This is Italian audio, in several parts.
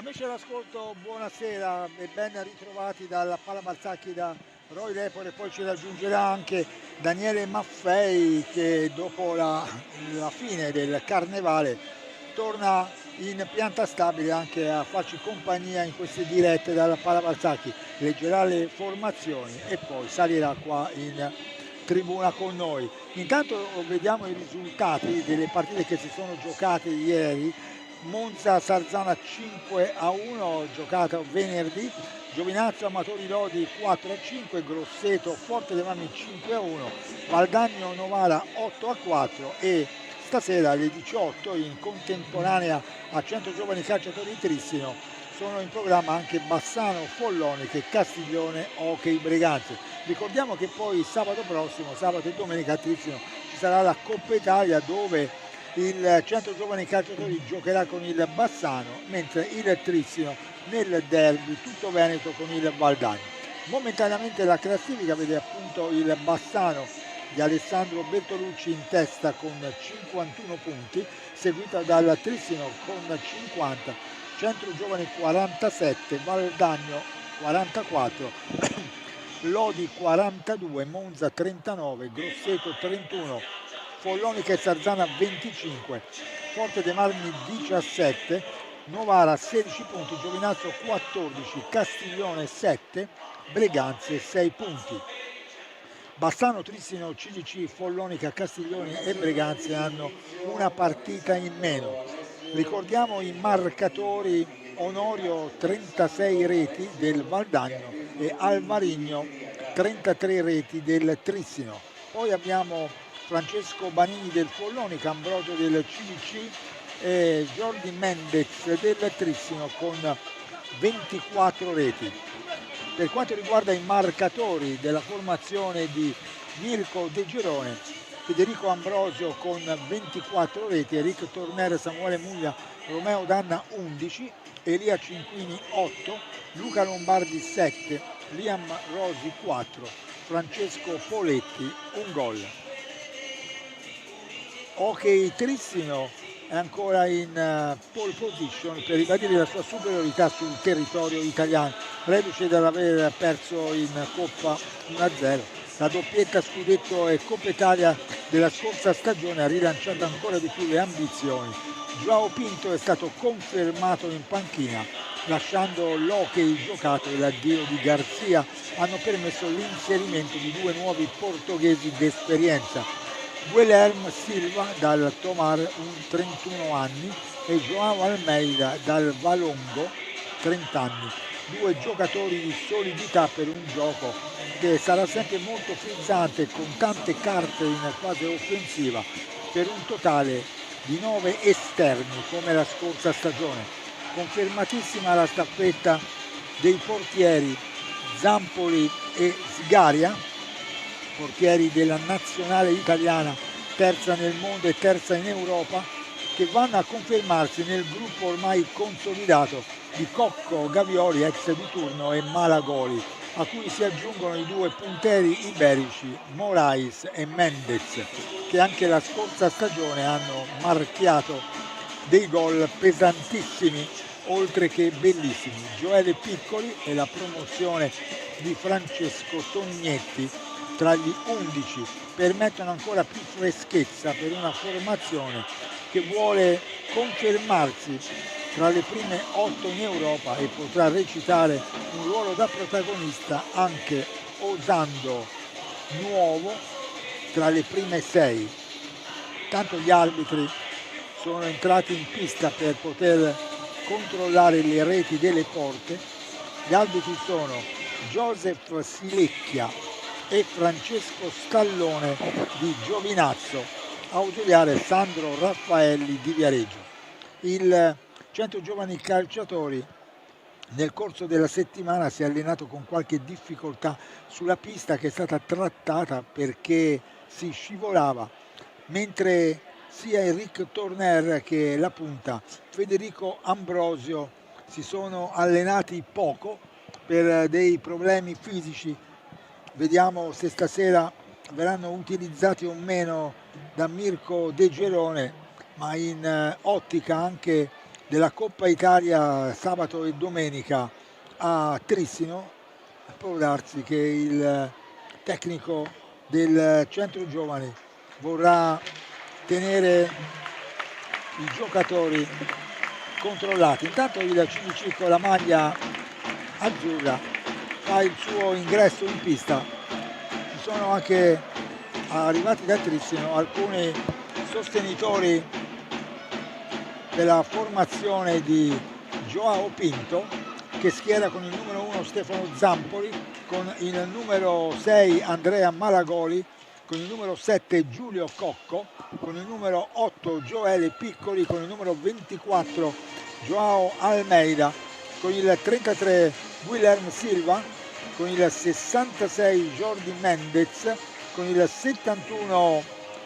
Amici all'ascolto, buonasera e ben ritrovati dalla Pala Balzacchi da Roy Lepore, poi ci raggiungerà anche Daniele Maffei che dopo la fine del carnevale torna in pianta stabile anche a farci compagnia in queste dirette dalla Pala Balzacchi, leggerà le formazioni e poi salirà qua in tribuna con noi. Intanto vediamo i risultati delle partite che si sono giocate ieri. Monza Sarzana 5-1 giocata venerdì, Giovinazzo Amatori Lodi 4-5, Grosseto Forte dei Marmi 5-1, Valdagno Novara 8-4 e stasera alle 18 in contemporanea a 100 giovani calciatori di Trissino sono in programma anche Bassano Follonica e Castiglione Hockey Breganze. Ricordiamo che poi sabato prossimo, sabato e domenica a Trissino ci sarà la Coppa Italia dove il Centro Giovani Calciatori giocherà con il Bassano, mentre il Trissino nel derby tutto Veneto con il Valdagno. Momentaneamente la classifica vede appunto il Bassano di Alessandro Bertolucci in testa con 51 punti, seguita dal Trissino con 50, Centro Giovani 47, Valdagno 44, Lodi 42, Monza 39, Grosseto 31, Follonica e Sarzana 25, Forte dei Marmi 17, Novara 16 punti, Giovinazzo 14, Castiglione 7, Breganze 6 punti. Bassano, Trissino, CGC, Follonica, Castiglione e Breganze hanno una partita in meno. Ricordiamo i marcatori: Onorio 36 reti del Valdagno e Alvarigno 33 reti del Trissino. Poi abbiamo Francesco Banini del Follonica, Ambrogio del CDC e Jordi Mendez del Trissino con 24 reti. Per quanto riguarda i marcatori della formazione di Mirko De Girone, Federico Ambrosio con 24 reti, Enrico Tornero, Samuele Muglia, Romeo Danna 11, Elia Cinquini 8, Luca Lombardi 7, Liam Rosi 4, Francesco Poletti un gol. Hockey Trissino è ancora in pole position per ribadire la sua superiorità sul territorio italiano, reduce dall'aver perso in Coppa 1-0. La doppietta scudetto e Coppa Italia della scorsa stagione ha rilanciato ancora di più le ambizioni. Joao Pinto è stato confermato in panchina, lasciando l'hockey giocato e l'addio di Garzia hanno permesso l'inserimento di due nuovi portoghesi d'esperienza, Guilherme Silva dal Tomar, 31 anni, e João Almeida dal Valongo, 30 anni. Due giocatori di solidità per un gioco che sarà sempre molto frizzante con tante carte in fase offensiva per un totale di 9 esterni come la scorsa stagione. Confermatissima la staffetta dei portieri Zampoli e Sgaria, portieri della nazionale italiana, terza nel mondo e terza in Europa, che vanno a confermarsi nel gruppo ormai consolidato di Cocco, Gavioli, ex di turno, e Malagoli, a cui si aggiungono i due punteri iberici Morais e Mendez, che anche la scorsa stagione hanno marchiato dei gol pesantissimi oltre che bellissimi. Gioele Piccoli e la promozione di Francesco Tognetti tra gli 11 permettono ancora più freschezza per una formazione che vuole confermarsi tra le prime 8 in Europa e potrà recitare un ruolo da protagonista anche osando nuovo tra le prime 6. Tanto gli arbitri sono entrati in pista per poter controllare le reti delle porte. Gli arbitri sono Joseph Silecchia e Francesco Stallone di Giovinazzo, ausiliare Sandro Raffaelli di Viareggio. Il Centro Giovani Calciatori nel corso della settimana si è allenato con qualche difficoltà sulla pista che è stata trattata perché si scivolava, mentre sia Enrico Torner che la punta Federico Ambrosio si sono allenati poco per dei problemi fisici. Vediamo se stasera verranno utilizzati o meno da Mirko De Girone, ma in ottica anche della Coppa Italia sabato e domenica a Trissino. Può darsi che il tecnico del centro giovani vorrà tenere i giocatori controllati. Intanto il CDC con la maglia azzurra fa il suo ingresso in pista. Ci sono anche arrivati da Trissino alcuni sostenitori della formazione di Joao Pinto, che schiera con il numero 1 Stefano Zampoli, con il numero 6 Andrea Malagoli, con il numero 7 Giulio Cocco, con il numero 8 Gioele Piccoli, con il numero 24 Joao Almeida, con il 33 Guilherme Silva, con il 66 Jordi Mendez, con il 71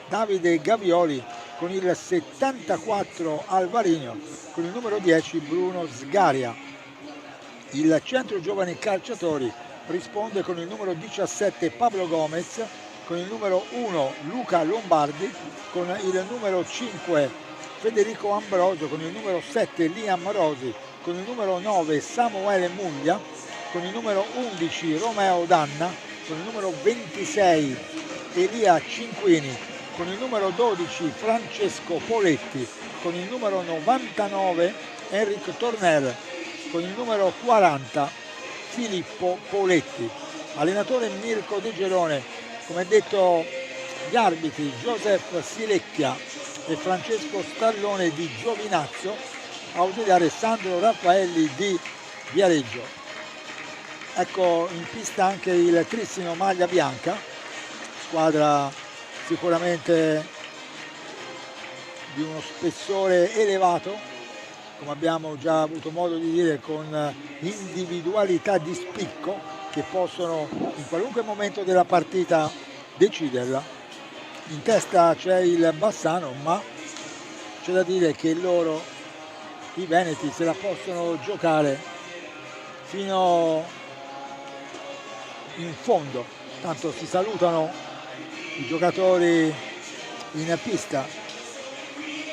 Davide Gavioli, con il 74 Alvarinho, con il numero 10 Bruno Sgaria. Il centro giovani calciatori risponde con il numero 17 Pablo Gomez, con il numero 1 Luca Lombardi, con il numero 5 Federico Ambrosio, con il numero 7 Liam Rosi, con il numero 9 Samuele Muglia, con il numero 11 Romeo Danna, con il numero 26 Elia Cinquini, con il numero 12 Francesco Poletti, con il numero 99 Enric Torner, con il numero 40 Filippo Poletti. Allenatore Mirko De Gerone, come detto gli arbitri Joseph Silecchia e Francesco Stallone di Giovinazzo, ausiliare Sandro Raffaelli di Viareggio. Ecco in pista anche il Trissino maglia bianca, squadra sicuramente di uno spessore elevato, come abbiamo già avuto modo di dire, con individualità di spicco che possono in qualunque momento della partita deciderla. In testa c'è il Bassano, ma c'è da dire che loro, i veneti, se la possono giocare fino in fondo. Tanto si salutano i giocatori in pista,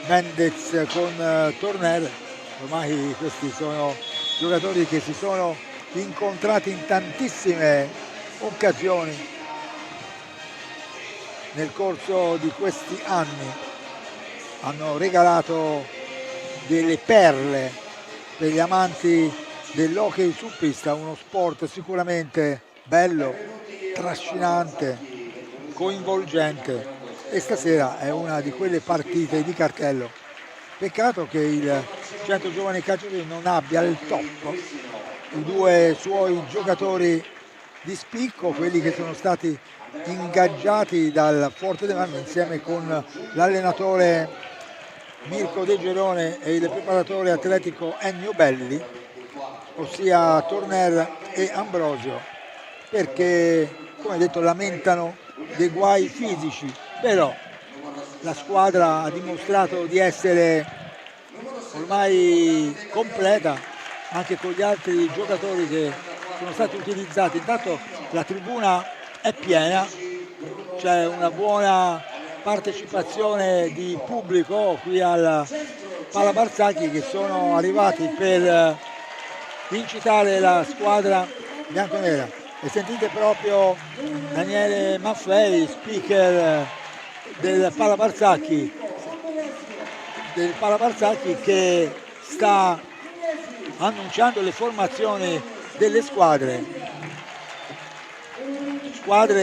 Mendez con Torner. Ormai questi sono giocatori che si sono incontrati in tantissime occasioni nel corso di questi anni, hanno regalato delle perle per gli amanti dell'hockey su pista, uno sport sicuramente bello, trascinante, coinvolgente, e stasera è una di quelle partite di cartello. Peccato che il centro giovani calciatori non abbia al top i due suoi giocatori di spicco, quelli che sono stati ingaggiati dal Forte dei Marmi insieme con l'allenatore Mirko De Gerone e il preparatore atletico Ennio Belli, ossia Torner e Ambrosio, perché come detto lamentano dei guai fisici, però la squadra ha dimostrato di essere ormai completa anche con gli altri giocatori che sono stati utilizzati. Intanto la tribuna è piena, c'è una buona partecipazione di pubblico qui al Pala Barzagli, che sono arrivati per incitare la squadra bianconera. E sentite proprio Daniele Maffei, speaker del Pala Barzagli, che sta annunciando le formazioni delle squadre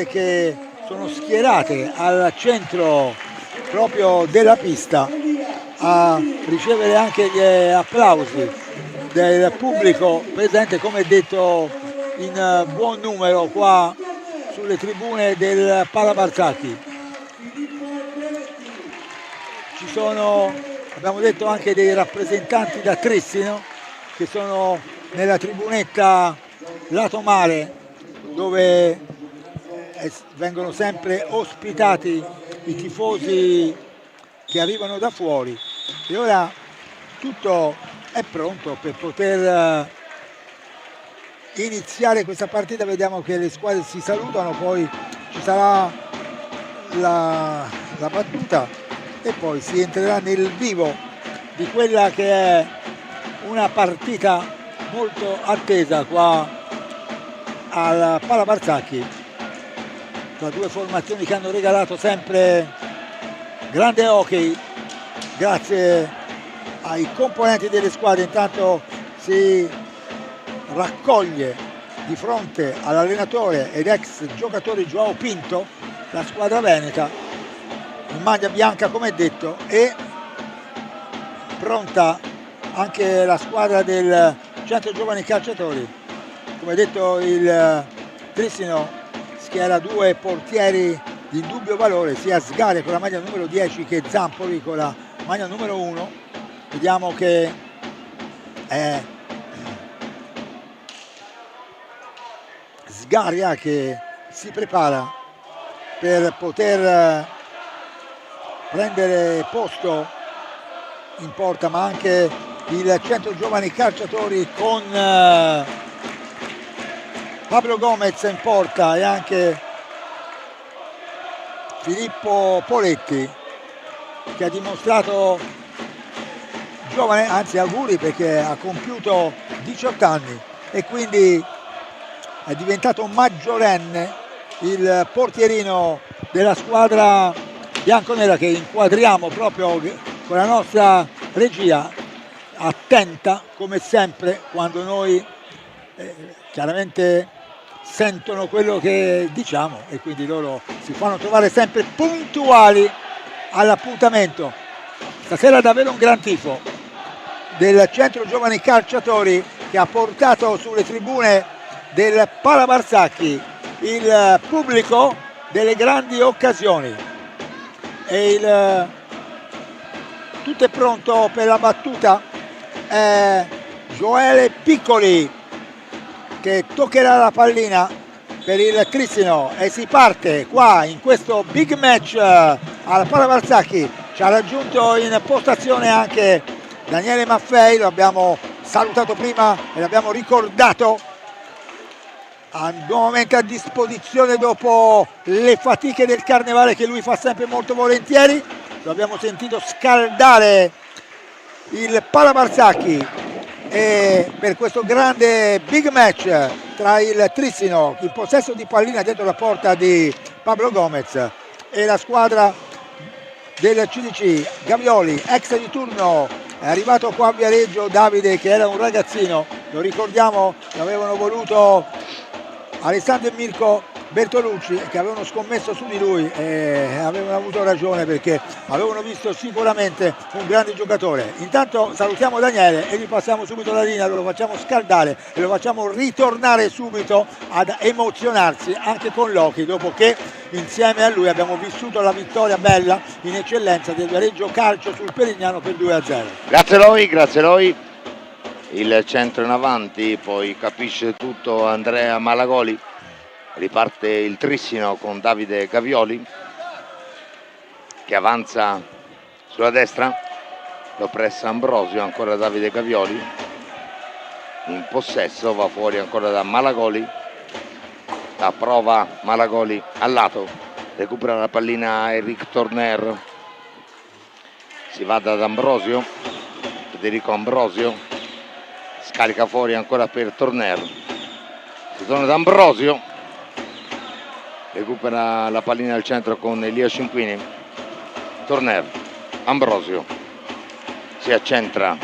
che sono schierate al centro proprio della pista a ricevere anche gli applausi del pubblico presente, come detto, in buon numero qua sulle tribune del Pala Barzagli. Ci sono, abbiamo detto, anche dei rappresentanti da Trissino che sono nella tribunetta lato mare, dove vengono sempre ospitati i tifosi che arrivano da fuori. E ora tutto è pronto per poter iniziare questa partita. Vediamo che le squadre si salutano, poi ci sarà la battuta e poi si entrerà nel vivo di quella che è una partita molto attesa qua al Pala Barzanchi, tra due formazioni che hanno regalato sempre grande hockey grazie ai componenti delle squadre. Intanto si raccoglie di fronte all'allenatore ed ex giocatore Joao Pinto la squadra veneta in maglia bianca, come detto, e pronta anche la squadra del Centro Giovani Calciatori. Come detto, il Trissino schiera due portieri di indubbio valore, sia Sgare con la maglia numero 10 che Zampoli con la maglia numero 1. Vediamo che è Sgaria che si prepara per poter prendere posto in porta, ma anche il Centro Giovani Calciatori con Pablo Gomez in porta e anche Filippo Poletti, che ha dimostrato giovane, anzi auguri, perché ha compiuto 18 anni e quindi è diventato maggiorenne il portierino della squadra bianconera, che inquadriamo proprio con la nostra regia, attenta come sempre quando noi chiaramente sentono quello che diciamo, e quindi loro si fanno trovare sempre puntuali all'appuntamento. Stasera davvero un gran tifo del Centro Giovani Calciatori, che ha portato sulle tribune del Pala Barzanchi il pubblico delle grandi occasioni, e tutto è pronto per la battuta. Gioele Piccoli che toccherà la pallina per il Trissino e si parte qua in questo big match al Pala Barzanchi. Ci ha raggiunto in postazione anche Daniele Maffei, lo abbiamo salutato prima e l'abbiamo ricordato, nuovamente a disposizione dopo le fatiche del carnevale che lui fa sempre molto volentieri. Lo abbiamo sentito scaldare il Pala Barzanchi e per questo grande big match tra il Trissino, il possesso di pallina dentro la porta di Pablo Gomez, e la squadra del CDC. Gavioli, ex di turno, è arrivato qua a Viareggio. Davide, che era un ragazzino, lo ricordiamo, l'avevano voluto Alessandro e Mirko Bertolucci, che avevano scommesso su di lui e avevano avuto ragione, perché avevano visto sicuramente un grande giocatore. Intanto salutiamo Daniele e gli passiamo subito la linea, lo facciamo scaldare e lo facciamo ritornare subito ad emozionarsi anche con l'Hockey, dopo che insieme a lui abbiamo vissuto la vittoria bella in eccellenza del Viareggio Calcio sul Perignano per 2-0. Grazie Loi, grazie Loi. Il centro in avanti, poi capisce tutto Andrea Malagoli. Riparte il Trissino con Davide Gavioli che avanza sulla destra, lo pressa Ambrosio, ancora Davide Gavioli in possesso, va fuori ancora da Malagoli, la prova Malagoli al lato, recupera la pallina Eric Torner, si va da Ambrosio, Federico Ambrosio, scarica fuori ancora per Torner, si torna da Ambrosio, recupera la pallina al centro con Elia Cinquini. Torner, Ambrosio si accentra,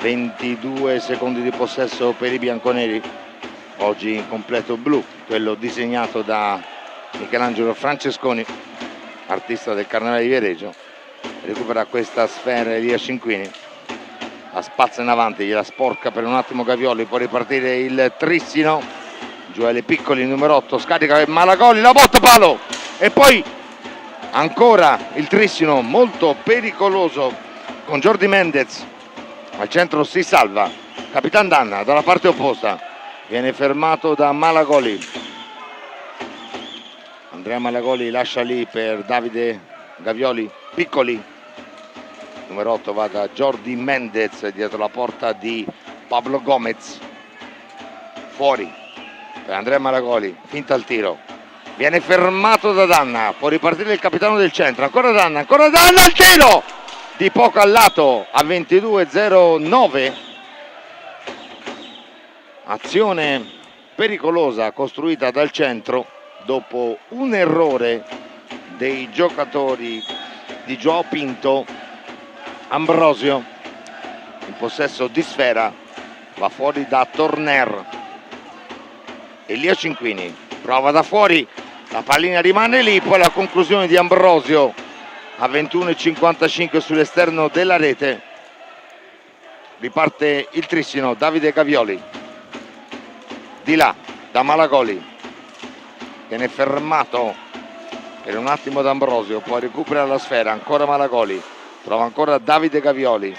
22 secondi di possesso per i bianconeri, oggi in completo blu, quello disegnato da Michelangelo Francesconi, artista del Carnevale di Viareggio. Recupera questa sfera Elia Cinquini, la spazza in avanti, gliela sporca per un attimo Gavioli, può ripartire il Trissino. Gioele Piccoli, numero 8, scarica per Malagoli, la botta palo, e poi ancora il Trissino molto pericoloso con Jordi Mendez al centro, si salva Capitan Danna dalla parte opposta, viene fermato da Malagoli. Andrea Malagoli lascia lì per Davide Gavioli. Piccoli, numero 8, va da Jordi Mendez dietro la porta di Pablo Gomez, fuori per Andrea Malagoli, finta al tiro, viene fermato da Danna, può ripartire il capitano del centro, ancora Danna al tiro di poco al lato, a 22:09 Azione pericolosa costruita dal centro dopo un errore dei giocatori di Joao Pinto. Ambrosio in possesso di sfera, va fuori da Torner. Elia Cinquini prova da fuori, la pallina rimane lì, poi la conclusione di Ambrosio a 21,55 sull'esterno della rete. Riparte il Trissino, Davide Gavioli, di là da Malagoli, viene fermato per un attimo da Ambrosio, poi recupera la sfera, ancora Malagoli, trova ancora Davide Gavioli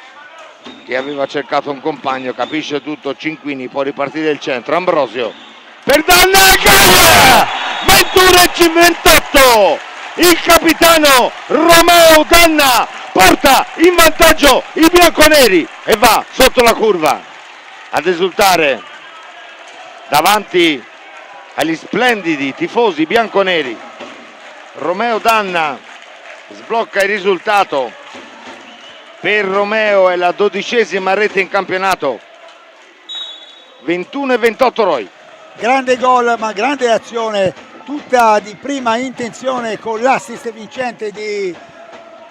che aveva cercato un compagno, capisce tutto Cinquini, può ripartire il centro, Ambrosio per Danna, 21,58, il capitano Romeo Danna porta in vantaggio i bianconeri e va sotto la curva ad esultare davanti agli splendidi tifosi bianconeri. Romeo Danna sblocca il risultato, per Romeo è la 12ª rete in campionato. 21-28 Roy. Grande gol, ma grande azione, tutta di prima intenzione, con l'assist vincente di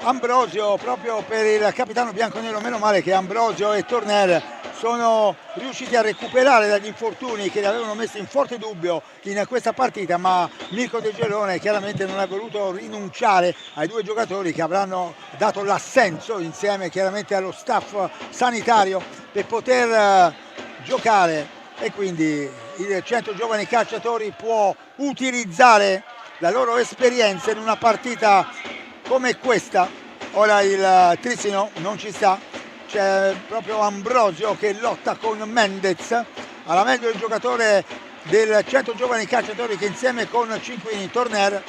Ambrosio proprio per il capitano bianconero. Meno male che Ambrosio e Torner sono riusciti a recuperare dagli infortuni che li avevano messo in forte dubbio in questa partita, ma Mirko De Gelone chiaramente non ha voluto rinunciare ai due giocatori che avranno dato l'assenso insieme chiaramente allo staff sanitario per poter giocare, e quindi il Centro Giovani Calciatori può utilizzare la loro esperienza in una partita come questa. Ora il Trissino non ci sta, c'è proprio Ambrosio che lotta con Mendez, alla meglio il giocatore del Centro Giovani Calciatori, che insieme con Cinquini, Torner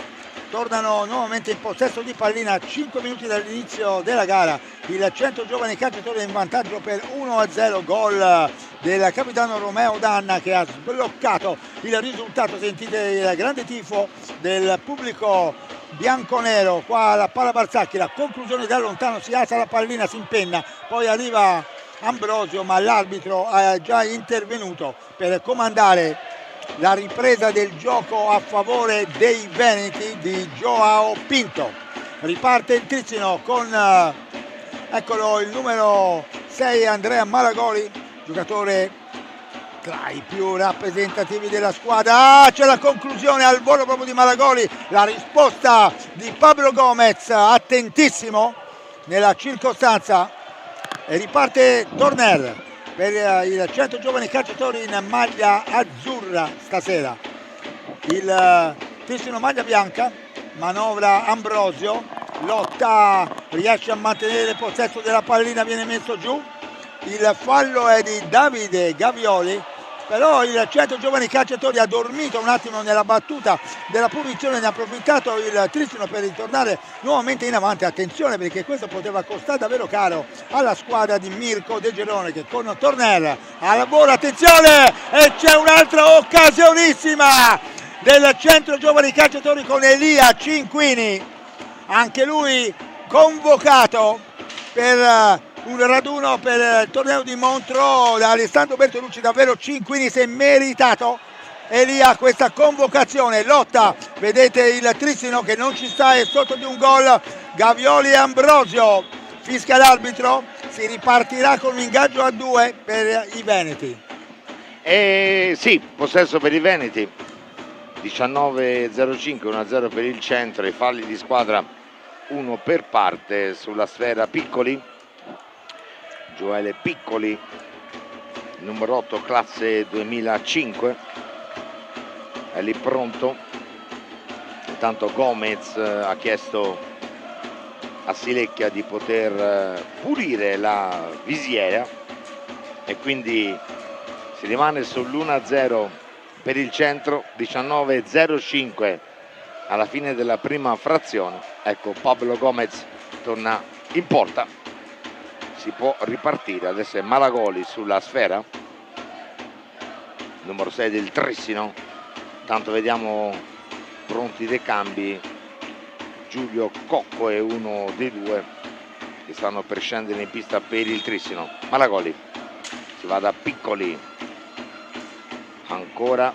tornano nuovamente in possesso di pallina a 5 minuti dall'inizio della gara. Il Centro Giovani Calciatori è in vantaggio per 1-0, gol del capitano Romeo Danna che ha sbloccato il risultato. Sentite il grande tifo del pubblico bianconero qua alla Pala Barzacchi, la conclusione da lontano, si alza la pallina, si impenna, poi arriva Ambrosio, ma l'arbitro è già intervenuto per comandare la ripresa del gioco a favore dei veneti di Joao Pinto. Riparte il Trissino con eccolo il numero 6 Andrea Malagoli, giocatore tra i più rappresentativi della squadra. C'è la conclusione al volo proprio di Malagoli, la risposta di Pablo Gomez, attentissimo nella circostanza, e riparte Torner per il Centro Giovani Calciatori in maglia azzurra stasera. Il Trissino maglia bianca, manovra Ambrosio, lotta, riesce a mantenere il possesso della pallina, viene messo giù, il fallo è di Davide Gavioli, però il Centro Giovani Calciatori ha dormito un attimo nella battuta della punizione, ne ha approfittato il Trissino per ritornare nuovamente in avanti. Attenzione, perché questo poteva costare davvero caro alla squadra di Mirko De Gelone, che con Torner al lavoro, attenzione, e c'è un'altra occasionissima del Centro Giovani Calciatori con Elia Cinquini, anche lui convocato per un raduno per il torneo di Montreux da Alessandro Bertolucci. Davvero Cinquini si è meritato Elia questa convocazione, lotta, vedete il Trissino che non ci sta, è sotto di un gol. Gavioli e Ambrosio, fischia l'arbitro, si ripartirà con un ingaggio a 2 per i veneti. Sì, possesso per i veneti, 19-05, 1-0 per il centro, i falli di squadra uno per parte. Sulla sfera Piccoli, Gioele Piccoli, numero 8, classe 2005, è lì pronto. Intanto Gomez ha chiesto a Silecchia di poter pulire la visiera e quindi si rimane sull'1-0 per il centro. 19-05 alla fine della prima frazione. Ecco, Pablo Gomez torna in porta, si può ripartire. Adesso è Malagoli sulla sfera, numero 6 del Trissino. Tanto vediamo pronti dei cambi, Giulio Cocco è uno dei due che stanno per scendere in pista per il Trissino. Malagoli, si va da Piccoli, ancora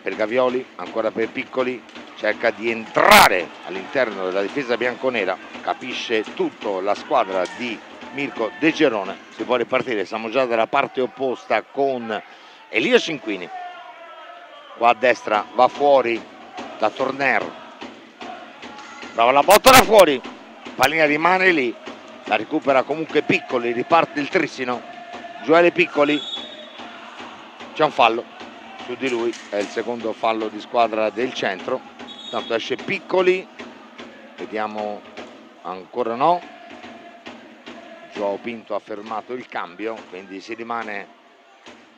per Gavioli, ancora per Piccoli, cerca di entrare all'interno della difesa bianconera, capisce tutto la squadra di Mirko De Gerone. Si può ripartire, siamo già dalla parte opposta con Elia Cinquini, qua a destra va fuori da Torner, brava la botta da fuori, pallina rimane lì, la recupera comunque Piccoli, riparte il Trissino, Gioele Piccoli, c'è un fallo su di lui, è il secondo fallo di squadra del centro, tanto esce Piccoli, vediamo, ancora no, Joao Pinto ha fermato il cambio, quindi si rimane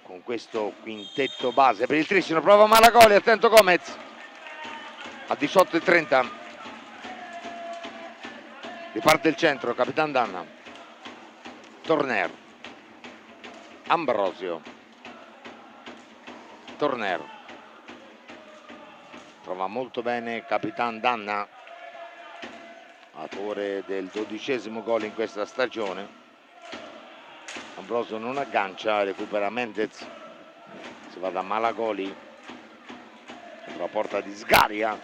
con questo quintetto base per il Trissino. Prova Malagoli, attento Gomez a 18:30, riparte il centro, Capitan Danna, Torner, Ambrosio, Torner, trova molto bene Capitan Danna, autore del 12° gol in questa stagione. Ambrosio non aggancia, recupera Mendez, si va da Malagoli sulla porta di Sgaria,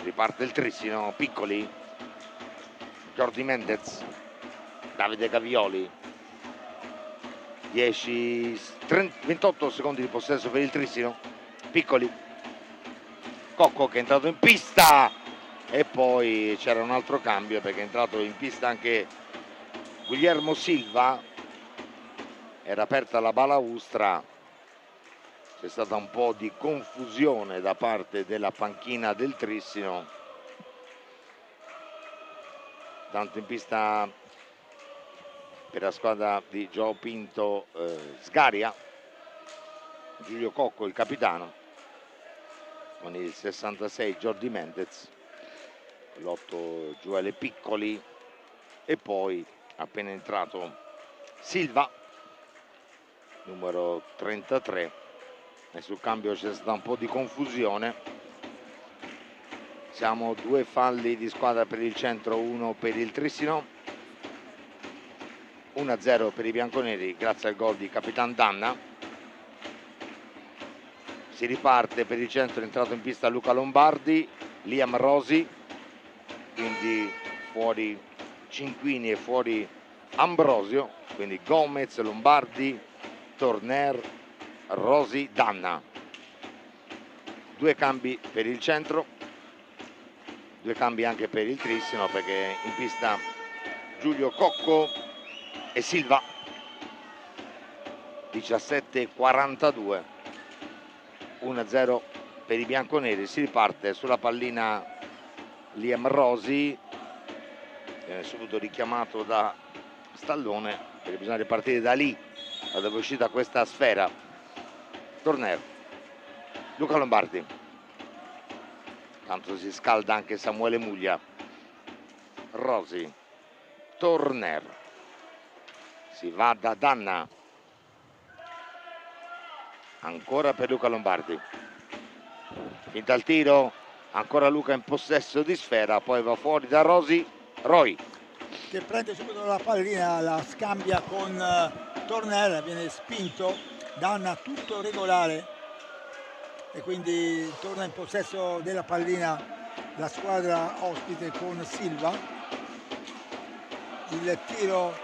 riparte il Trissino, Piccoli, Jordi Mendez, Davide Gavioli, 28 secondi di possesso per il Trissino, Piccoli, Cocco che è entrato in pista e poi c'era un altro cambio perché è entrato in pista anche Guillermo Silva, era aperta la balaustra, c'è stata un po' di confusione da parte della panchina del Trissino, tanto in pista per la squadra di Joao Pinto Sgaria, Giulio Cocco il capitano, con il 66 Jordi Mendez, l'8 Gioele Piccoli e poi appena entrato Silva, numero 33, e sul cambio c'è stata un po' di confusione. Siamo 2 falli di squadra per il centro, 1 per il Trissino, 1-0 per i bianconeri grazie al gol di Capitan Danna. Si riparte per il centro, è entrato in pista Luca Lombardi, Liam Rosi, quindi fuori Cinquini e fuori Ambrosio, quindi Gomez, Lombardi, Torner, Rosi, Danna. 2 cambi per il centro, 2 cambi anche per il Trissino perché in pista Giulio Cocco e Silva. 17:42, 1-0 per i bianconeri. Si riparte sulla pallina Liam Rosi, viene subito richiamato da Stallone perché bisogna ripartire da lì, da dove è uscita questa sfera. Torner, Luca Lombardi, tanto si scalda anche Samuele Muglia, Rosi, Torner, si va da Danna, ancora per Luca Lombardi, finta il tiro, ancora Luca in possesso di sfera, poi va fuori da Rosi, Roy che prende subito la pallina, la scambia con Torner, viene spinto, Danna tutto regolare e quindi torna in possesso della pallina la squadra ospite con Silva. Il tiro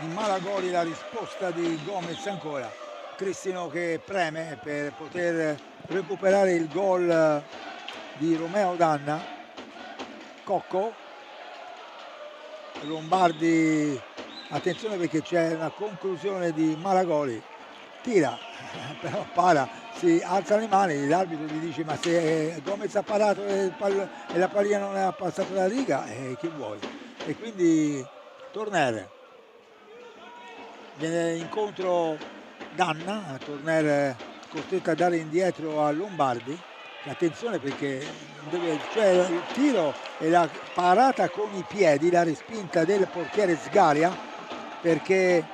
di Malagoli, la risposta di Gomez ancora, Trissino che preme per poter recuperare il gol di Romeo Danna. Cocco, Lombardi, attenzione perché c'è una conclusione di Malagoli, tira però para, si alza le mani, l'arbitro gli dice ma se Gomez ha parato e la pallina non è passata la riga, che vuoi? E quindi Torner viene incontro Danna, Torner costretto a dare indietro a Lombardi. Attenzione perché c'è il tiro e la parata con i piedi, la respinta del portiere Sgaria, perché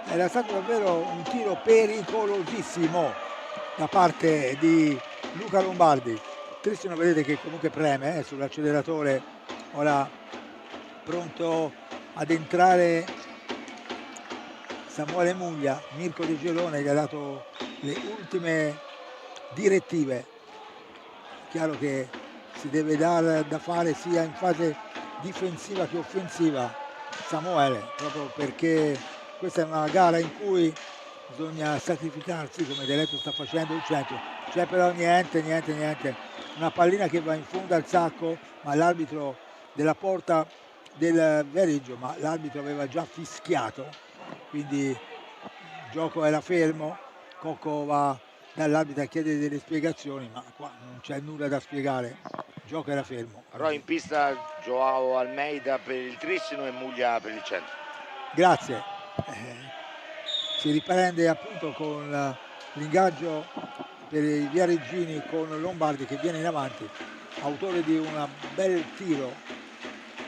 era stato davvero un tiro pericolosissimo da parte di Luca Lombardi. Trissino vedete che comunque preme sull'acceleratore, ora pronto ad entrare Samuele Muglia, Mirko De Gerone che ha dato le ultime direttive. Chiaro che si deve dare da fare sia in fase difensiva che offensiva Samuele, proprio perché questa è una gara in cui bisogna sacrificarsi, come Deletto sta facendo il centro. C'è però niente, una pallina che va in fondo al sacco, ma l'arbitro della porta del Viareggio, ma l'arbitro aveva già fischiato, quindi il gioco era fermo. Cocco va dall'arbitro a chiedere delle spiegazioni, ma qua non c'è nulla da spiegare, il gioco era fermo. Però in pista Joao Almeida per il Trissino e Muglia per il centro. Grazie. Si riprende appunto con l'ingaggio per i viareggini con Lombardi che viene in avanti, autore di un bel tiro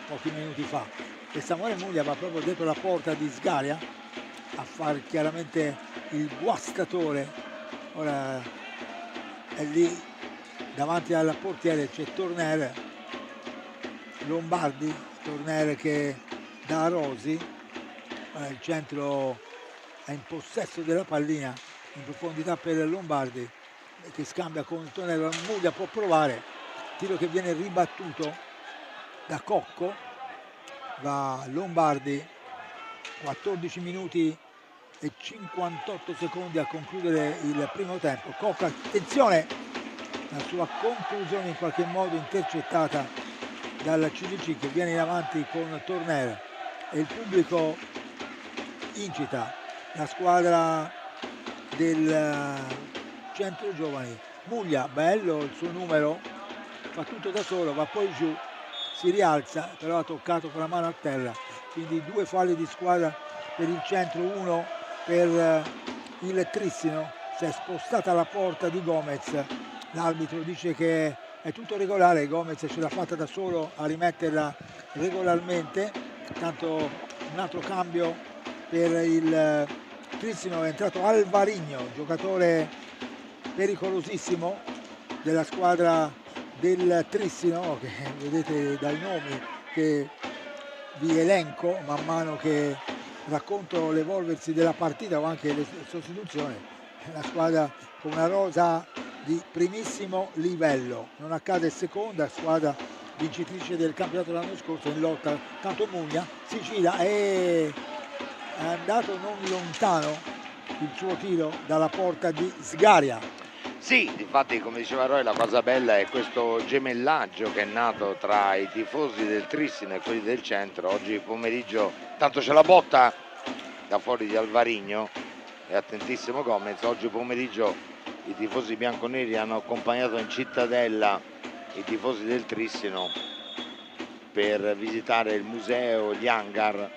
pochi minuti fa, e Samuele Muglia va proprio dietro la porta di Sgaria a fare chiaramente il guastatore. Ora è lì davanti al portiere, c'è Torner, Lombardi, Torner che dà a Rosi, il centro è in possesso della pallina in profondità per Lombardi che scambia con il Tornello. Muglia può provare, tiro che viene ribattuto da Cocco, va Lombardi, 14 minuti e 58 secondi a concludere il primo tempo. Cocco, attenzione, la sua conclusione in qualche modo intercettata dal CDC che viene in avanti con Tornello e il pubblico incita la squadra del centro giovani. Muglia, bello il suo numero, fa tutto da solo, va poi giù, si rialza, però ha toccato con la mano a terra, quindi 2 falli di squadra per il centro, 1 per il Trissino. Si è spostata la porta di Gomez, l'arbitro dice che è tutto regolare, Gomez ce l'ha fatta da solo a rimetterla regolarmente. Tanto un altro cambio per il Trissino, è entrato Alvarigno, giocatore pericolosissimo della squadra del Trissino, che vedete dai nomi che vi elenco man mano che racconto l'evolversi della partita o anche le sostituzioni. La squadra con una rosa di primissimo livello, non accade seconda, squadra vincitrice del campionato l'anno scorso in lotta. Tanto Muglia si gira e è andato non lontano il suo tiro dalla porta di Sgaria. Sì, infatti come diceva Roy, la cosa bella è questo gemellaggio che è nato tra i tifosi del Trissino e quelli del centro. Oggi pomeriggio, tanto c'è la botta da fuori di Alvarigno e attentissimo Gomez. Oggi pomeriggio i tifosi bianconeri hanno accompagnato in cittadella i tifosi del Trissino per visitare il museo, gli hangar.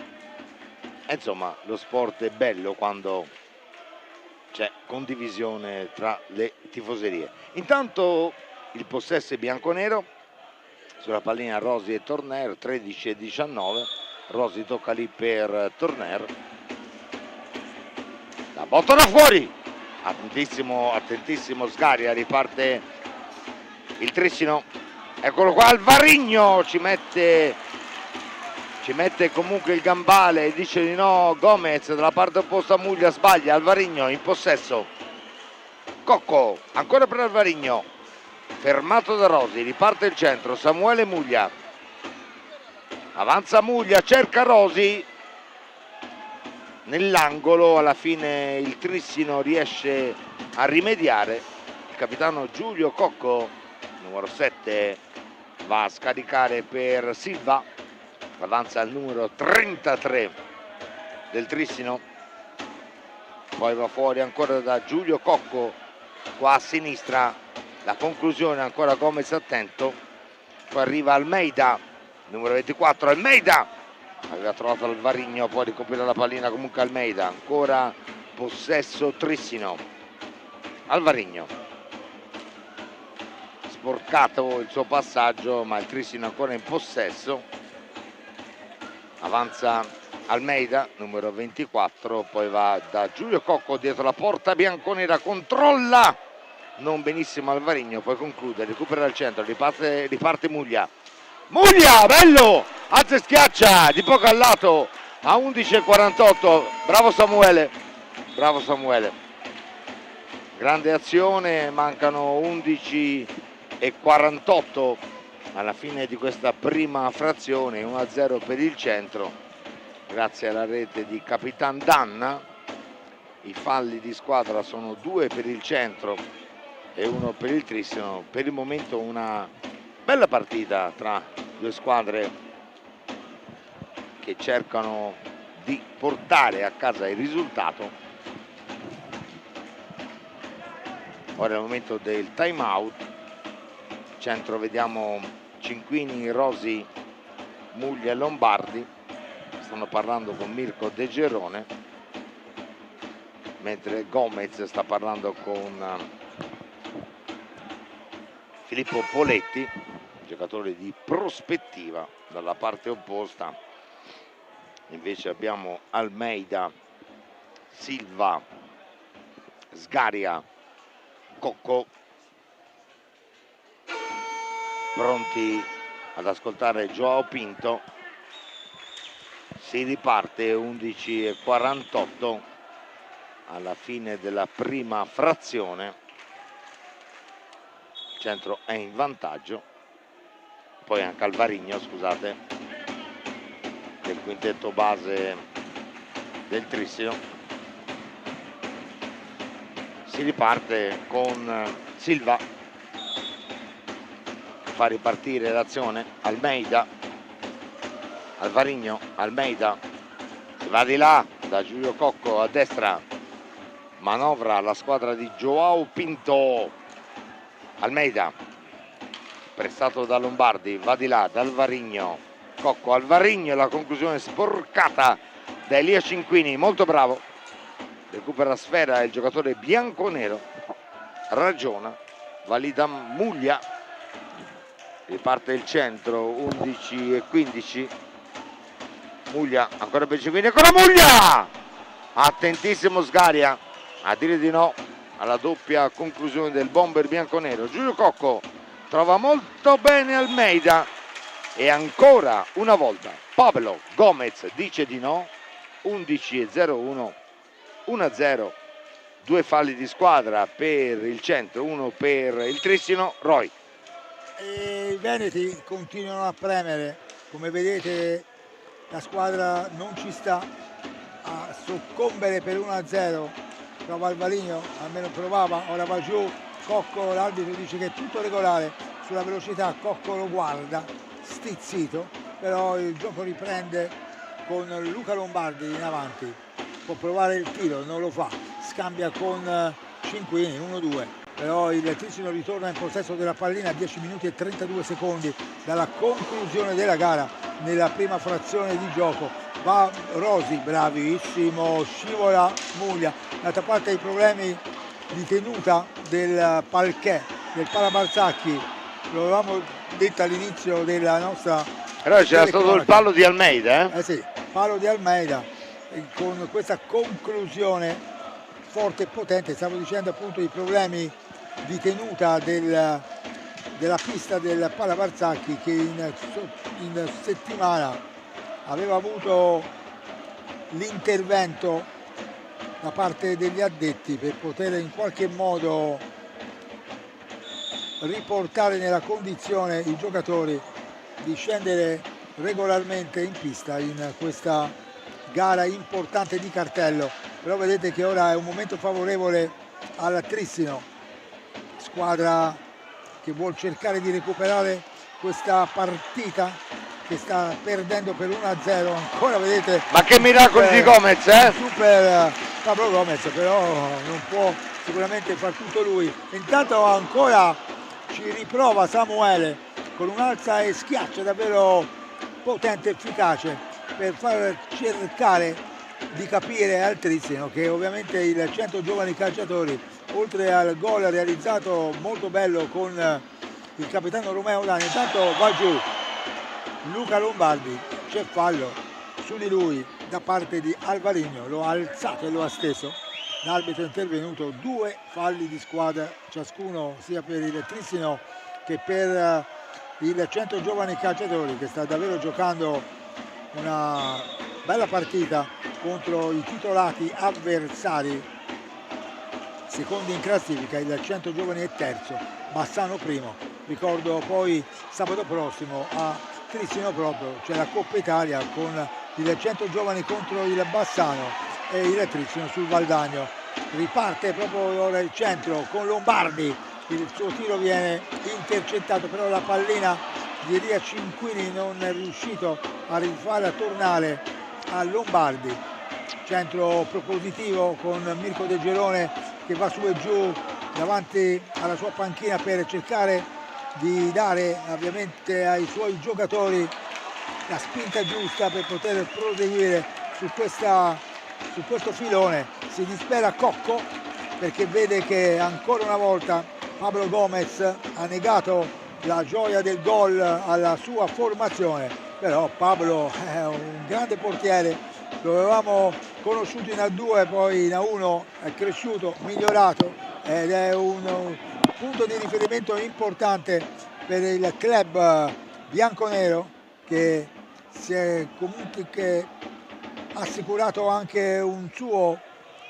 E insomma, lo sport è bello quando c'è condivisione tra le tifoserie. Intanto il possesso è bianconero, sulla pallina Rosi e Torner, 13 e 19. Rosi tocca lì per Torner, la botta da fuori, attentissimo Sgaria, riparte il Trissino, eccolo qua Alvarigno, ci mette comunque il gambale e dice di no Gomez, dalla parte opposta Muglia sbaglia, Alvarigno in possesso, Cocco ancora per Alvarigno, fermato da Rosi, riparte il centro, Samuele Muglia, avanza Muglia, cerca Rosi nell'angolo, alla fine il Trissino riesce a rimediare, il capitano Giulio Cocco, numero 7, va a scaricare per Silva, avanza il numero 33 del Trissino, poi va fuori ancora da Giulio Cocco, qua a sinistra, la conclusione ancora Gomez attento, poi arriva Almeida, numero 24, Almeida, aveva trovato Alvarigno, può ricoprire la pallina comunque Almeida, ancora possesso Trissino, Alvarigno, sporcato il suo passaggio ma il Trissino ancora in possesso, avanza Almeida, numero 24, poi va da Giulio Cocco dietro la porta bianconera, controlla non benissimo Alvarigno, poi conclude, recupera il centro, riparte Muglia, bello, alza e schiaccia di poco al lato a 11:48, bravo Samuele, grande azione, mancano 11:48 alla fine di questa prima frazione, 1-0 per il Centro grazie alla rete di Capitan Danna. I falli di squadra sono 2 per il Centro e 1 per il Trissino. Per il momento una bella partita tra due squadre che cercano di portare a casa il risultato. Ora è il momento del time out. Centro vediamo Cinquini, Rosi, Muglia e Lombardi. Stanno parlando con Mirko De Gerone, mentre Gomez sta parlando con Filippo Poletti, giocatore di prospettiva. Dalla parte opposta invece abbiamo Almeida, Silva, Sgaria, Cocco, pronti ad ascoltare Joao Pinto. Si riparte 11:48 alla fine della prima frazione. Il Centro è in vantaggio, poi anche Alvarigno, scusate, del quintetto base del Trissino. Si riparte con Silva, fa ripartire l'azione. Almeida, Alvarigno, Almeida, si va di là da Giulio Cocco a destra, manovra la squadra di Joao Pinto. Almeida, prestato da Lombardi, va di là da Alvarigno, Cocco, Alvarigno, la conclusione sporcata da Elia Cinquini, molto bravo, recupera la sfera il giocatore bianconero, ragiona, valida Muglia, riparte il Centro, 11:15, Muglia, ancora per Cinquini, ancora Muglia, attentissimo Sgaria a dire di no alla doppia conclusione del bomber bianconero. Giulio Cocco trova molto bene Almeida e ancora una volta Pablo Gomez dice di no. 11:01, 1-0, due falli di squadra per il Centro, uno per il Trissino. Roy. E i veneti continuano a premere, come vedete la squadra non ci sta a soccombere per 1-0. Prova Alvarino, almeno provava, ora va giù Cocco, l'arbitro dice che è tutto regolare sulla velocità, Cocco lo guarda stizzito, però il gioco riprende con Luca Lombardi in avanti, può provare il tiro, non lo fa, scambia con Cinquini, 1-2, però il Trissino ritorna in possesso della pallina a 10 minuti e 32 secondi dalla conclusione della gara nella prima frazione di gioco. Va Rosi, bravissimo, scivola Muglia, d'altra parte i problemi di tenuta del parquet, del Palabarzacchi, lo avevamo detto all'inizio della nostra... Però c'era stato il palo di Almeida, eh sì, palo di Almeida, con questa conclusione forte e potente, stavo dicendo appunto i problemi di tenuta della pista del Palabarzacchi che in settimana aveva avuto l'intervento da parte degli addetti per poter in qualche modo riportare nella condizione i giocatori di scendere regolarmente in pista in questa gara importante di cartello. Però vedete che ora è un momento favorevole al Trissino, squadra che vuol cercare di recuperare questa partita che sta perdendo per 1-0, ancora vedete. Ma che miracoli di Gomez, Super Pablo Gomez, però non può sicuramente far tutto lui. Intanto ancora ci riprova Samuele con un'alza e schiaccia davvero potente e efficace per far cercare di capire al Trissino che ovviamente il 100 giovani calciatori, oltre al gol realizzato molto bello con il capitano Romeo Dani, intanto va giù Luca Lombardi, c'è fallo su di lui da parte di Alvarigno, lo ha alzato e lo ha steso, l'arbitro è intervenuto, 2 falli di squadra ciascuno sia per il Trissino che per il 100 giovani calciatori che sta davvero giocando una bella partita contro i titolati avversari. secondi in classifica, il Centro Giovani è terzo, Bassano primo. Ricordo poi sabato prossimo a Trissino proprio c'è la Coppa Italia con il Centro Giovani contro il Bassano e il Trissino sul Valdagno. Riparte proprio ora il centro con Lombardi, il suo tiro viene intercettato, però la pallina di Elia Cinquini non è riuscito a rifare tornare a Lombardi. Centro propositivo con Mirko De Gerone che va su e giù davanti alla sua panchina per cercare di dare ovviamente ai suoi giocatori la spinta giusta per poter proseguire su questo filone. Si dispera Cocco perché vede che ancora una volta Pablo Gomez ha negato la gioia del gol alla sua formazione, però Pablo è un grande portiere, lo avevamo conosciuto in A2, poi in A1 è cresciuto, migliorato ed è un punto di riferimento importante per il club bianconero che si è comunque assicurato anche un suo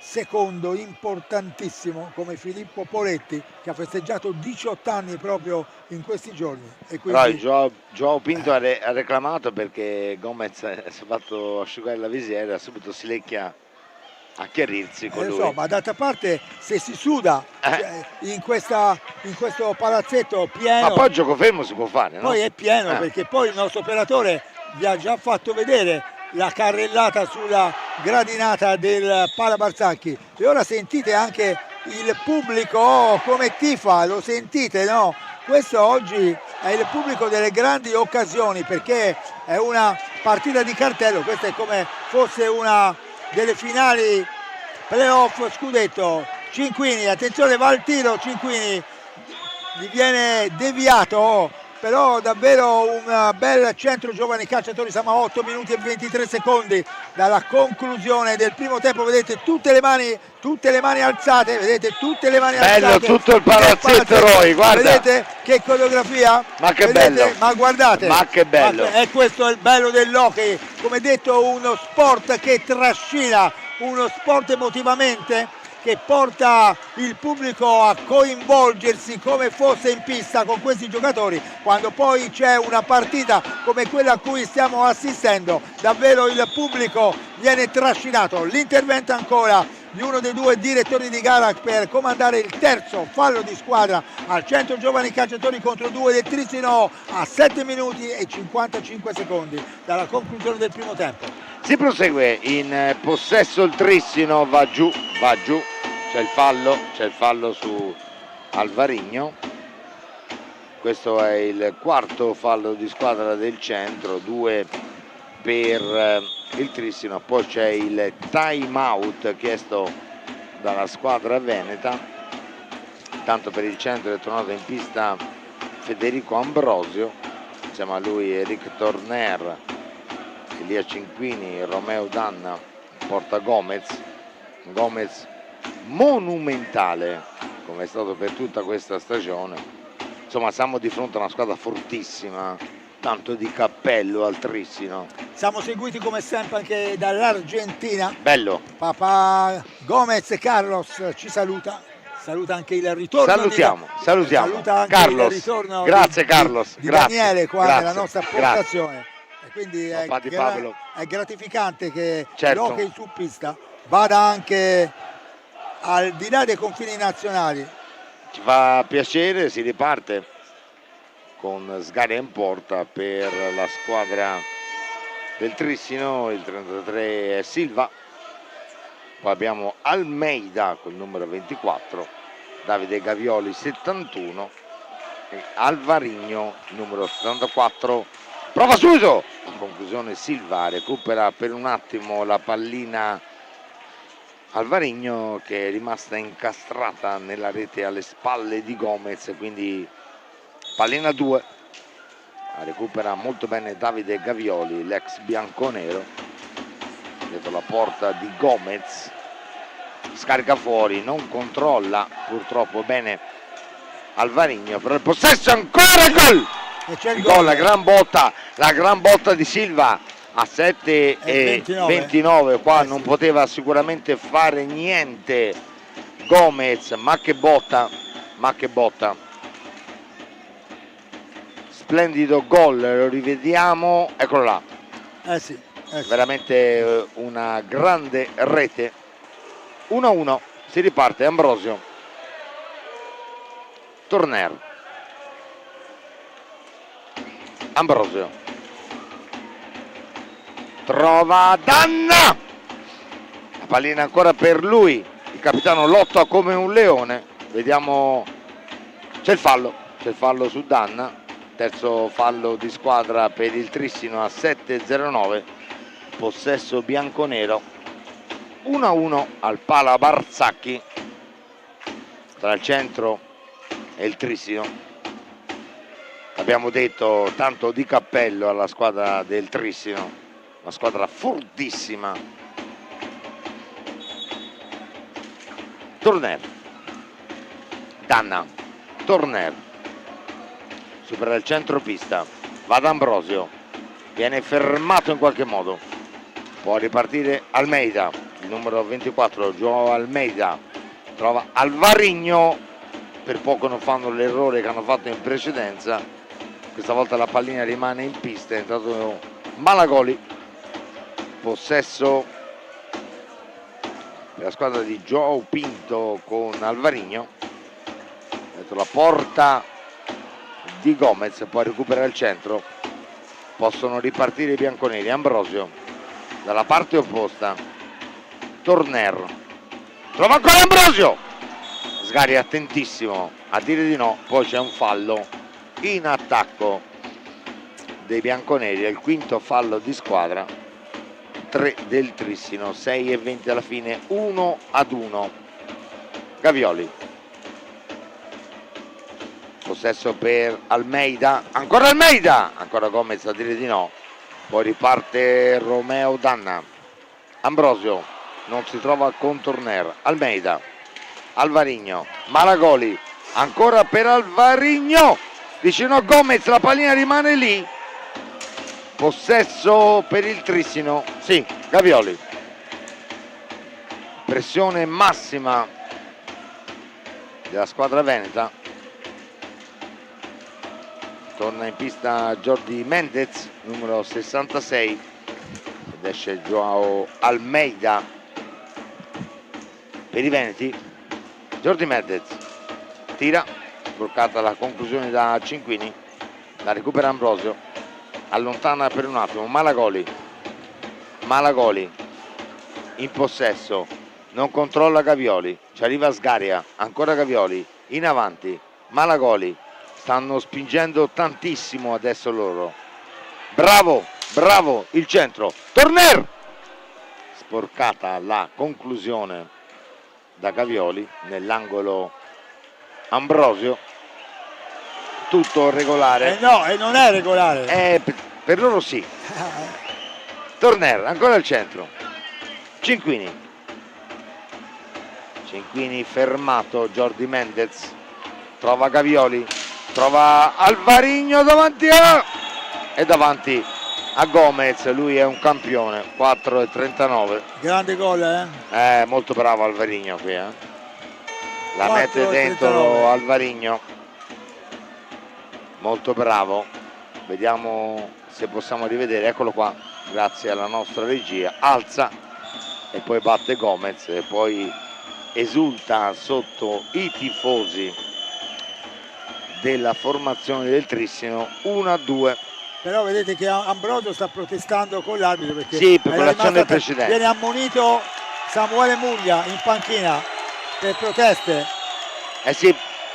secondo importantissimo come Filippo Poletti, che ha festeggiato 18 anni proprio in questi giorni. E quindi... Però Joao Pinto ha reclamato perché Gomez si è fatto asciugare la visiera, subito si lecchia a chiarirsi con lui. So, ma d'altra parte se si suda cioè, in questo palazzetto pieno, ma poi gioco fermo si può fare, no? Poi è pieno perché poi il nostro operatore vi ha già fatto vedere la carrellata sulla gradinata del Pala Barzanchi e ora sentite anche il pubblico come tifa, lo sentite, no? Questo oggi è il pubblico delle grandi occasioni perché è una partita di cartello, questa è come fosse una delle finali playoff scudetto. Cinquini, attenzione, va al tiro, Cinquini gli viene deviato, però davvero un bel Centro Giovani Calciatori. Siamo a 8 minuti e 23 secondi dalla conclusione del primo tempo. Vedete tutte le mani alzate, vedete tutte le mani bello, alzate. Tutto il palazzetto Roy, guarda. Vedete che coreografia? Ma che vedete? bello. Ma guardate. Ma che bello. E questo è il bello dell'hockey, come detto uno sport che trascina, uno sport emotivamente che porta il pubblico a coinvolgersi come fosse in pista con questi giocatori. Quando poi c'è una partita come quella a cui stiamo assistendo, davvero il pubblico viene trascinato. L'intervento ancora di uno dei due direttori di gara per comandare il terzo fallo di squadra al Centro Giovani Calciatori contro 2 del Trissino a 7 minuti e 55 secondi dalla conclusione del primo tempo. Si prosegue in possesso il Trissino, va giù, c'è il fallo su Alvarigno. Questo è il quarto fallo di squadra del centro, 2 per il Trissino, poi c'è il time out chiesto dalla squadra veneta. Tanto per il centro è tornato in pista Federico Ambrosio, insieme a lui Eric Torner, Elia Cinquini, Romeo Danna, porta Gomez monumentale come è stato per tutta questa stagione. Insomma siamo di fronte a una squadra fortissima, tanto di cappello al Trissino. Siamo seguiti come sempre anche dall'Argentina. Bello. Papà Gomez Carlos ci saluta anche il ritorno. Salutiamo. Saluta anche Carlos. Il ritorno grazie Carlos. di grazie. Daniele qua grazie. nella nostra postazione. E quindi è gratificante che l'hockey su pista vada anche al di là dei confini nazionali. Ci fa piacere, si riparte con Sgaria in porta per la squadra del Trissino, il 33 è Silva, poi abbiamo Almeida col numero 24, Davide Gavioli 71 e Alvarigno numero 74. Prova subito, in conclusione Silva recupera per un attimo la pallina Alvarigno che è rimasta incastrata nella rete alle spalle di Gomez, quindi pallina 2. Recupera molto bene Davide Gavioli, l'ex bianconero, dietro la porta di Gomez, scarica fuori, non controlla purtroppo bene Alvarigno, però il possesso ancora gol! E c'è il gol, la gran botta di Silva a 7 e 29, qua non poteva sicuramente fare niente Gomez, ma che botta, splendido gol, lo rivediamo, eccolo là, Sì. veramente una grande rete. 1-1, si riparte. Ambrosio, Turner, Ambrosio, trova Danna, la pallina ancora per lui, il capitano lotta come un leone, vediamo, c'è il fallo su Danna, terzo fallo di squadra per il Trissino a 7:09, possesso bianconero. 1-1 al Pala Barzacchi tra il centro e il Trissino. Abbiamo detto tanto di cappello alla squadra del Trissino, una squadra fortissima. Turner, Danna, Turner, supera il centropista, va ad Ambrosio, viene fermato in qualche modo, può ripartire Almeida, il numero 24, Joao Almeida, trova Alvarigno, per poco non fanno l'errore che hanno fatto in precedenza, questa volta la pallina rimane in pista, è entrato Malagoli, possesso per la squadra di Joao Pinto con Alvarigno, dentro la porta di Gomez, poi recupera il centro, possono ripartire i bianconeri. Ambrosio dalla parte opposta, Turner, trova ancora Ambrosio, Sgari attentissimo a dire di no, poi c'è un fallo in attacco dei bianconeri, è il quinto fallo di squadra, 3 del Trissino, 6:20 alla fine, 1-1. Gavioli, possesso per Almeida, ancora Gomez a dire di no, poi riparte Romeo Danna, Ambrosio non si trova con Turner, Almeida, Alvarigno, Malagoli, ancora per Alvarigno, vicino a Gomez, la pallina rimane lì, possesso per il Trissino, sì, Gavioli, pressione massima della squadra veneta. Torna in pista Jordi Mendez, numero 66, ed esce Joao Almeida per i veneti. Jordi Mendez tira, bloccata la conclusione da Cinquini, la recupera Ambrosio, allontana per un attimo Malagoli in possesso, non controlla Gavioli, ci arriva Sgaria, ancora Gavioli in avanti, Malagoli, stanno spingendo tantissimo adesso loro, bravo il centro, Turner, sporcata la conclusione da Gavioli nell'angolo. Ambrosio, tutto regolare. No, e non è regolare. Per loro sì. Turner, ancora al centro, Cinquini fermato, Jordi Mendez trova Gavioli, trova Alvarigno davanti a Gomez, lui è un campione, 4:39. Grande gol, Molto bravo Alvarigno qui, la 4:39. mette dentro Alvarigno, molto bravo. Vediamo se possiamo rivedere, eccolo qua, grazie alla nostra regia, alza e poi batte Gomez e poi esulta sotto i tifosi della formazione del Trissino. 1-2. Però vedete che Ambrosio sta protestando con l'arbitro perché sì, per quell'azione precedente viene ammonito Samuele Muglia in panchina per proteste. Sì,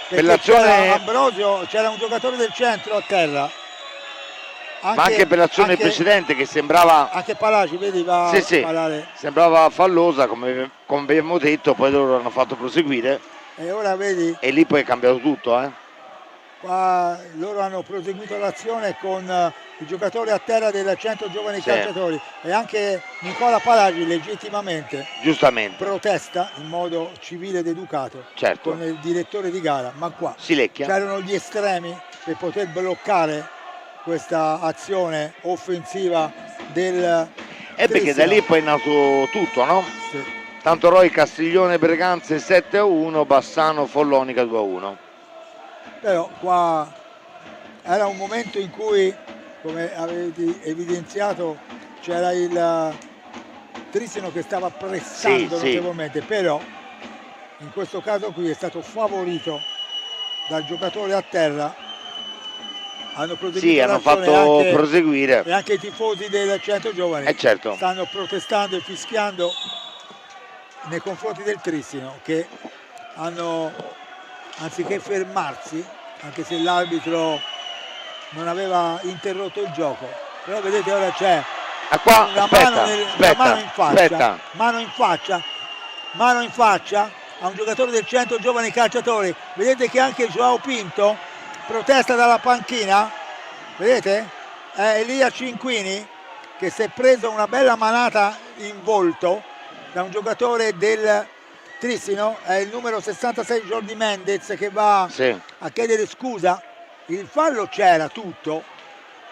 per l'azione Ambrosio, c'era un giocatore del centro a terra, ma anche per l'azione precedente che sembrava, anche Palaci, vedi, va a parare. Sembrava fallosa, come abbiamo detto, poi loro hanno fatto proseguire e ora vedi, e lì poi è cambiato tutto, Qua loro hanno proseguito l'azione con il giocatore a terra del centro giovani calciatori e anche Nicola Palaci legittimamente, giustamente, protesta in modo civile ed educato, certo, con il direttore di gara, ma qua Silecchia, c'erano gli estremi per poter bloccare questa azione offensiva del perché da lì poi è nato tutto, no? Sì. Tanto Roy Castiglione Breganze 7-1, Bassano Follonica 2-1. Però qua era un momento in cui, come avete evidenziato, c'era il Trissino che stava pressando notevolmente, però in questo caso qui è stato favorito dal giocatore a terra. Hanno proseguito hanno fatto proseguire. E anche i tifosi del Centro Giovani certo. stanno protestando e fischiando nei confronti del Trissino, che hanno, anziché fermarsi, anche se l'arbitro non aveva interrotto il gioco, però vedete ora c'è una mano in faccia a un giocatore del Centro Giovani Calciatori. Vedete che anche Joao Pinto protesta dalla panchina, vedete? È Elia Cinquini che si è preso una bella manata in volto da un giocatore del Trissino, è il numero 66 Jordi Mendez che va a chiedere scusa. Il fallo c'era tutto,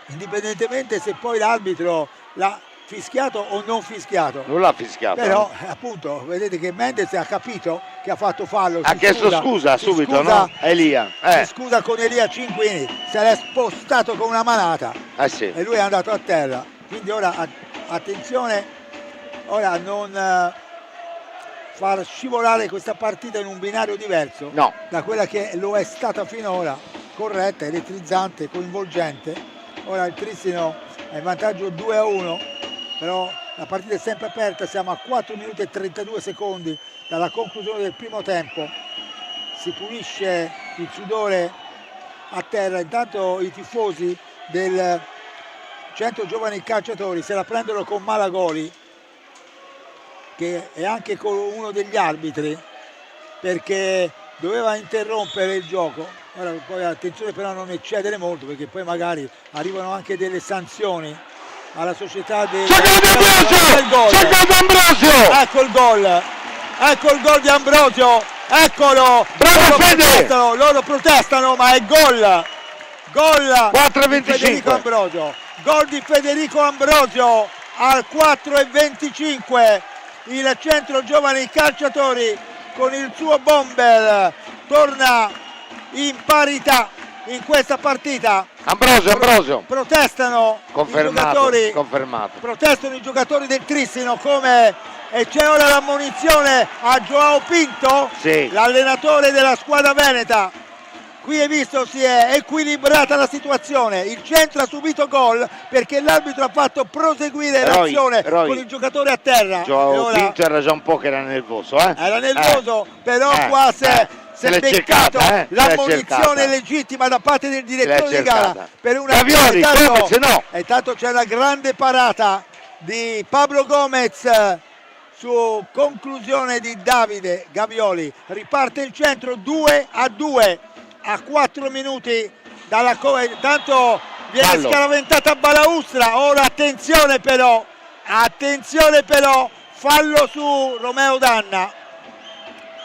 indipendentemente se poi l'arbitro l'ha fischiato o non fischiato. Non l'ha fischiato. Però appunto vedete che Mendez ha capito che ha fatto fallo. Ha chiesto scusa subito, no? Elia. Si scusa con Elia Cinquini, se l'è spostato con una manata. E lui è andato a terra. Quindi ora attenzione, ora non far scivolare questa partita in un binario diverso da quella che lo è stata finora, corretta, elettrizzante, coinvolgente. Ora il Trissino è in vantaggio 2-1, però la partita è sempre aperta, siamo a 4 minuti e 32 secondi dalla conclusione del primo tempo. Si pulisce il sudore a terra, intanto i tifosi del Centro Giovani Calciatori se la prendono con Malagoli, che è anche con uno degli arbitri, perché doveva interrompere il gioco. Ora poi attenzione però a non eccedere molto, perché poi magari arrivano anche delle sanzioni alla società del Ambrosio. Ecco il gol di Ambrosio, eccolo. Loro protestano, ma è gol di Federico Ambrosio, gol di Federico Ambrosio al 4:25. Il Centro Giovani Calciatori con il suo bomber torna in parità in questa partita. Ambrosio. Protestano i giocatori del Trissino, e c'è ora l'ammonizione a Joao Pinto, l'allenatore della squadra veneta. Qui hai visto, si è equilibrata la situazione, il Centro ha subito gol perché l'arbitro ha fatto proseguire l'azione con il giocatore a terra. Joao Pinto era già un po' che era nervoso. Era nervoso, però qua si è beccato l'ammonizione legittima da parte del direttore di gara per una Gavioli, e intanto c'è una grande parata di Pablo Gomez su conclusione di Davide Gavioli. Riparte il Centro 2-2 a 4 minuti dalla intanto viene scaraventata Balaustra. Ora attenzione però, fallo su Romeo Danna.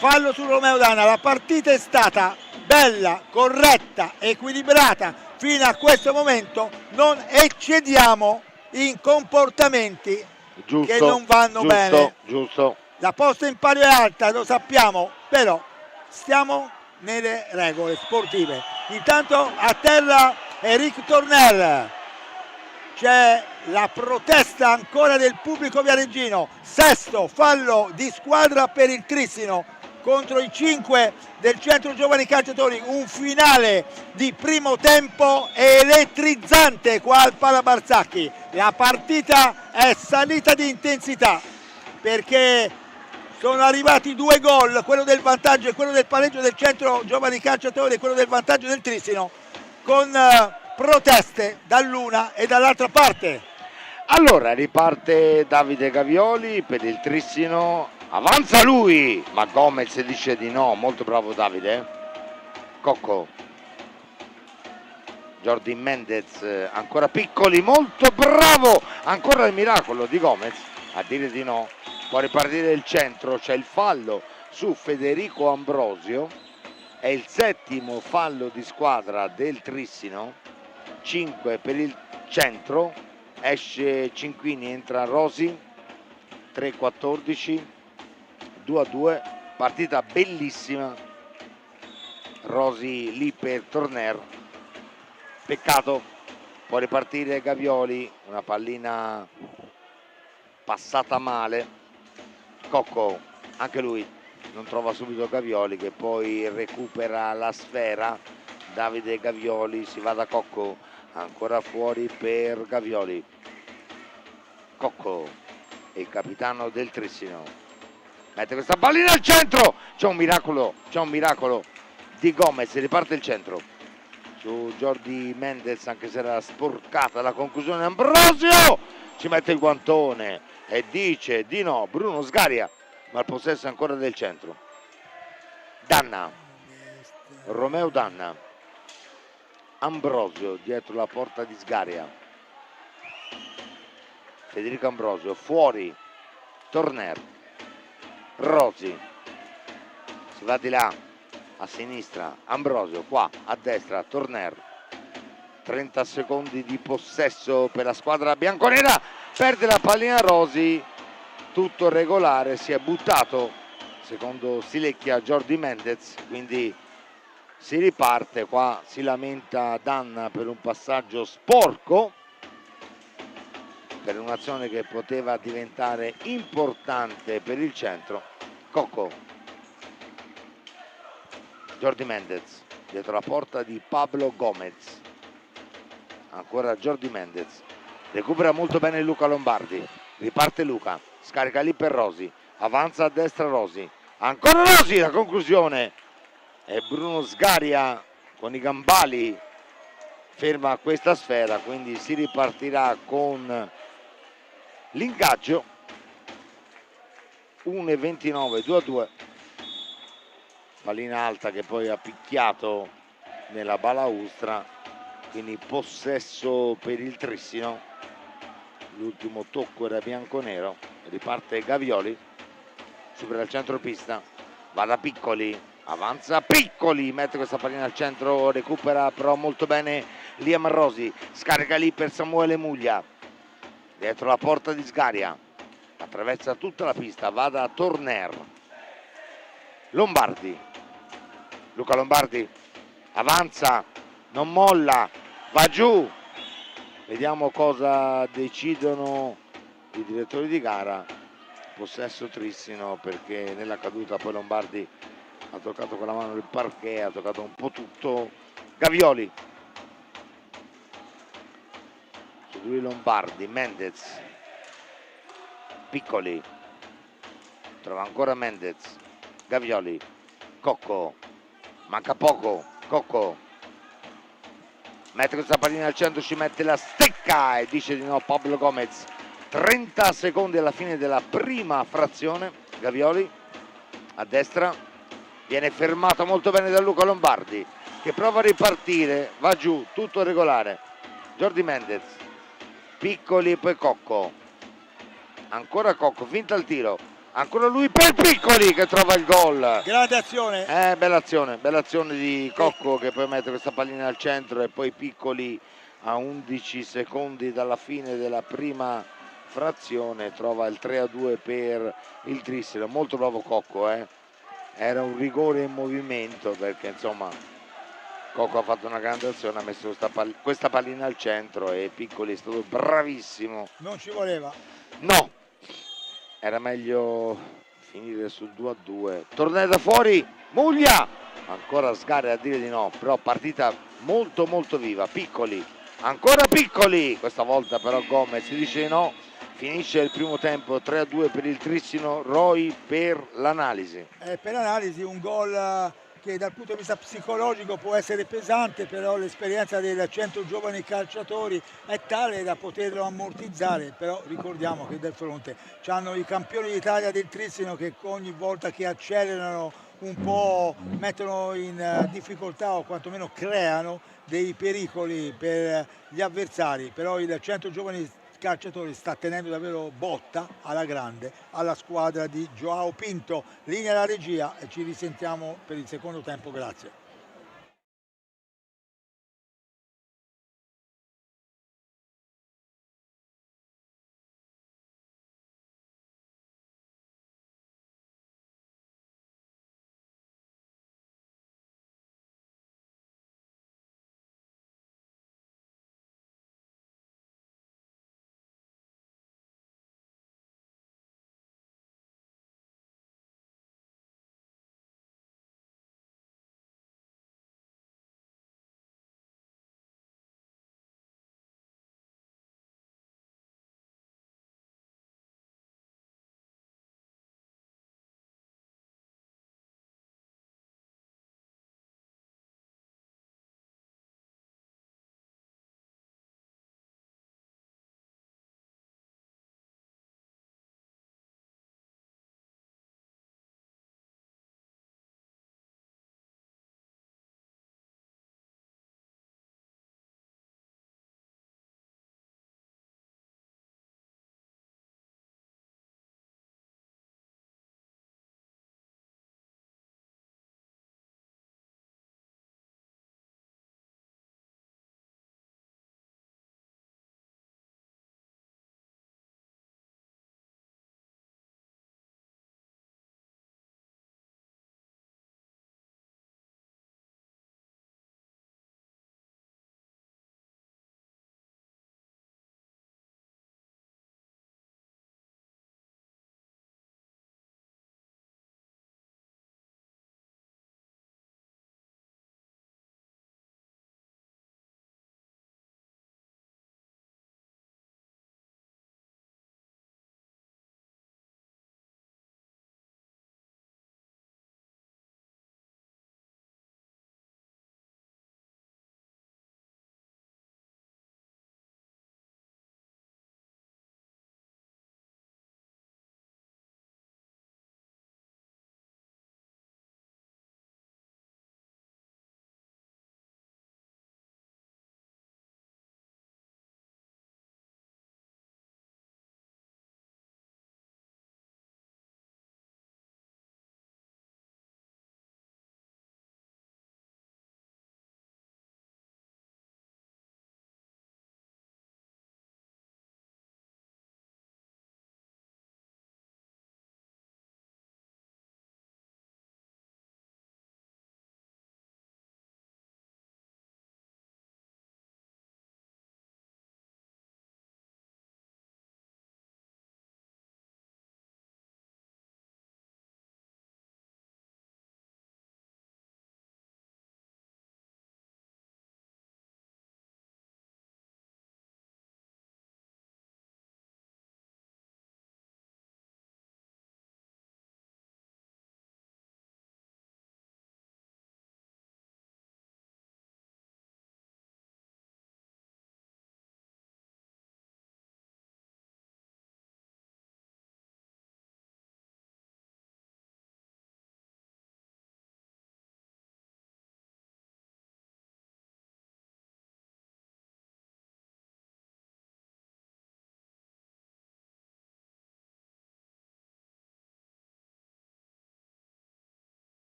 La partita è stata bella, corretta, equilibrata fino a questo momento. Non eccediamo in comportamenti che non vanno bene. La posta in pari è alta, lo sappiamo, però stiamo nelle regole sportive. Intanto a terra Eric Tornel, c'è la protesta ancora del pubblico viareggino. Sesto fallo di squadra per il Trissino contro i 5 del Centro Giovani Calciatori. Un finale di primo tempo elettrizzante qua al Palabarzacchi. La partita è salita di intensità perché sono arrivati 2 gol, quello del vantaggio e quello del pareggio del Centro Giovani Calciatori e quello del vantaggio del Trissino, con proteste dall'una e dall'altra parte. Allora riparte Davide Gavioli per il Trissino, avanza lui, ma Gomez dice di no. Molto bravo Davide. Cocco, Jordi Mendez, ancora piccoli, molto bravo, ancora il miracolo di Gomez a dire di no. Può ripartire il Centro, c'è il fallo su Federico Ambrosio, è il settimo fallo di squadra del Trissino, 5 per il Centro, esce Cinquini, entra Rosi, 3-14, 2-2, partita bellissima. Rosi lì per Torner, peccato, può ripartire Gavioli, una pallina passata male. Cocco, anche lui non trova subito Gavioli, che poi recupera la sfera. Davide Gavioli, si va da Cocco, ancora fuori per Gavioli. Cocco, il capitano del Trissino, mette questa pallina al centro, c'è un miracolo di Gomez, riparte il centro su Jordi Mendez, anche se era sporcata la conclusione. Ambrosio ci mette il guantone e dice di no Bruno Sgaria, ma il possesso è ancora del centro. Danna, Romeo Danna, Ambrosio dietro la porta di Sgaria, Federico Ambrosio fuori, Torner, Rosi, si va di là a sinistra, Ambrosio qua a destra, Torner. 30 secondi di possesso per la squadra bianconera, perde la pallina Rosi, tutto regolare, si è buttato secondo Silecchia Jordi Mendez, quindi si riparte. Qua si lamenta Danna per un passaggio sporco, per un'azione che poteva diventare importante per il centro. Cocco, Jordi Mendez dietro la porta di Pablo Gomez, ancora Jordi Mendez, recupera molto bene Luca Lombardi, riparte Luca, scarica lì per Rosi, avanza a destra Rosi, ancora Rosi, la conclusione e Bruno Sgaria con i gambali ferma questa sfera, quindi si ripartirà con l'ingaggio. 1:29, 2-2, pallina alta che poi ha picchiato nella balaustra, quindi possesso per il Trissino. L'ultimo tocco era bianconero, riparte Gavioli, supera il centropista, va da Piccoli, avanza Piccoli, mette questa pallina al centro, recupera però molto bene Liam Rosi, scarica lì per Samuele Muglia, dietro la porta di Sgaria, attraversa tutta la pista, va da Torner, Lombardi, Luca Lombardi avanza, non molla, va giù, vediamo cosa decidono i direttori di gara. Possesso Trissino, perché nella caduta poi Lombardi ha toccato con la mano il parquet, ha toccato un po' tutto. Gavioli, su lui Lombardi, Mendez, Piccoli, trova ancora Mendez, Gavioli, Cocco, manca poco, Cocco mette questa pallina al centro, ci mette la stecca e dice di no Pablo Gomez. 30 secondi alla fine della prima frazione. Gavioli a destra, viene fermato molto bene da Luca Lombardi, che prova a ripartire, va giù, tutto regolare. Jordi Mendez, Piccoli e poi Cocco, ancora Cocco, finta il tiro, ancora lui per Piccoli che trova il gol. Grande azione. Bella azione di Cocco, che poi mette questa pallina al centro e poi Piccoli a 11 secondi dalla fine della prima frazione trova il 3-2 per il Trissino. Molto bravo Cocco, era un rigore in movimento, perché insomma Cocco ha fatto una grande azione, ha messo questa pallina al centro e Piccoli è stato bravissimo. Non ci voleva. No, era meglio finire sul 2-2. Tornare da fuori, Muglia, ancora Sgaria a dire di no, però partita molto molto viva. Piccoli, ancora Piccoli, questa volta però Gomez dice di no. Finisce il primo tempo 3-2 per il Trissino. Roy per l'analisi. Per l'analisi un gol che dal punto di vista psicologico può essere pesante, però l'esperienza dei 100 giovani calciatori è tale da poterlo ammortizzare. Però ricordiamo che del fronte c'hanno i campioni d'Italia del Trissino, che ogni volta che accelerano un po' mettono in difficoltà o quantomeno creano dei pericoli per gli avversari. Però il 100 giovani calciatori sta tenendo davvero botta alla grande alla squadra di Joao Pinto. Linea alla regia e ci risentiamo per il secondo tempo, grazie.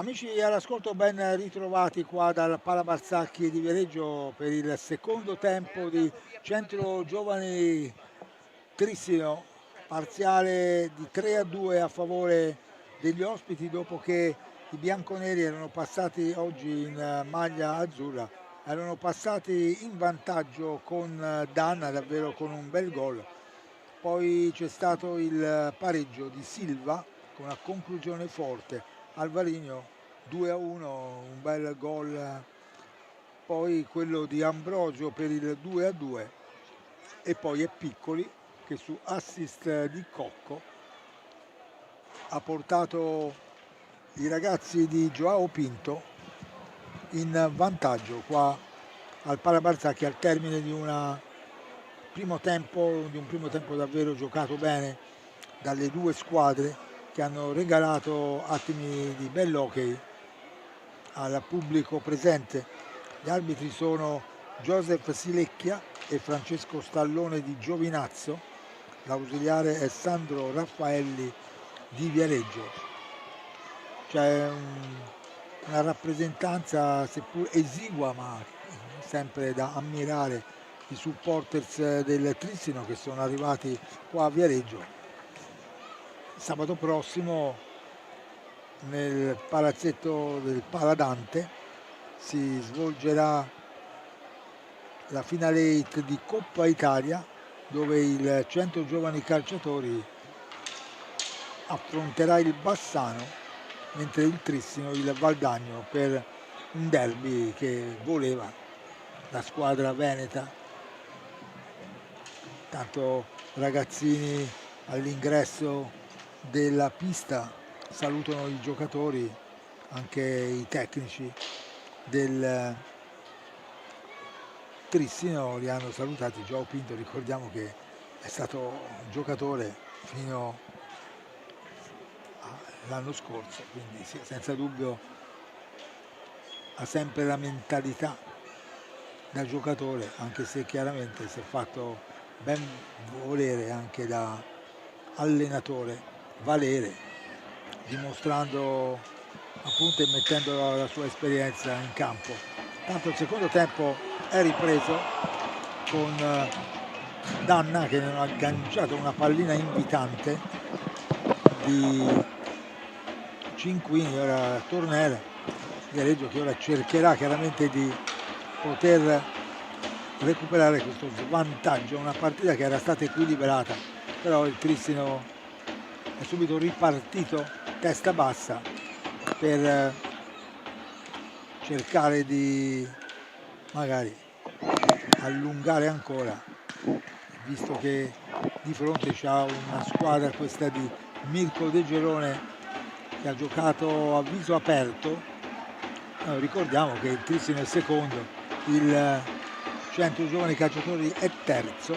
Amici all'ascolto, ben ritrovati qua dal Palabarzacchi di Viareggio per il secondo tempo di Centro Giovani Trissino, parziale di 3-2 a favore degli ospiti dopo che i bianconeri erano passati oggi in maglia azzurra, erano passati in vantaggio con Danna, davvero con un bel gol. Poi c'è stato il pareggio di Silva con una conclusione forte. Alvarinho 2-1, un bel gol. Poi quello di Ambrosio per il 2-2 e poi è Piccoli che su assist di Cocco ha portato i ragazzi di Joao Pinto in vantaggio qua al Palabarzacchi al termine di un primo tempo davvero giocato bene dalle due squadre che hanno regalato attimi di bell'hockey al pubblico presente. Gli arbitri sono Joseph Silecchia e Francesco Stallone di Giovinazzo, l'ausiliare è Sandro Raffaelli di Viareggio. C'è una rappresentanza seppur esigua ma sempre da ammirare, i supporters del Trissino che sono arrivati qua a Viareggio. Sabato prossimo nel palazzetto del Paladante si svolgerà la finale 8 di Coppa Italia, dove il Centro Giovani Calciatori affronterà il Bassano, mentre il Trissino il Valdagno, per un derby che voleva la squadra veneta. Tanto ragazzini all'ingresso della pista salutano i giocatori, anche i tecnici del Trissino li hanno salutati. Joao Pinto, ricordiamo che è stato un giocatore fino all'anno scorso, quindi sì, senza dubbio ha sempre la mentalità da giocatore, anche se chiaramente si è fatto ben volere anche da allenatore, valere, dimostrando appunto e mettendo la sua esperienza in campo. Tanto il secondo tempo è ripreso con Danna che non ha agganciato una pallina invitante di Cinquini, ora Tornera, Viareggio che ora cercherà chiaramente di poter recuperare questo svantaggio, una partita che era stata equilibrata, però il Trissino è subito ripartito testa bassa per cercare di magari allungare ancora, visto che di fronte c'ha una squadra, questa di Mirko De Gerone, che ha giocato a viso aperto. Ricordiamo che il Trissino è secondo, il Centro Giovani Calciatori è terzo,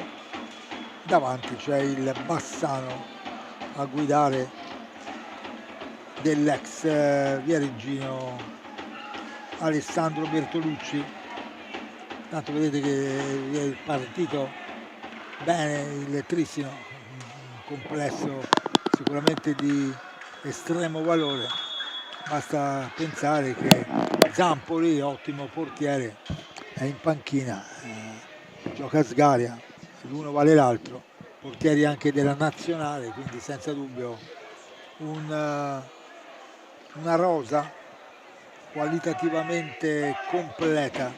davanti c'è il Bassano a guidare dell'ex viareggino Alessandro Bertolucci. Tanto vedete che è partito bene il Trissino, un complesso sicuramente di estremo valore. Basta pensare che Zampoli, ottimo portiere, è in panchina, gioca a Sgaria, l'uno vale l'altro, portieri anche della nazionale, quindi senza dubbio una rosa qualitativamente completa.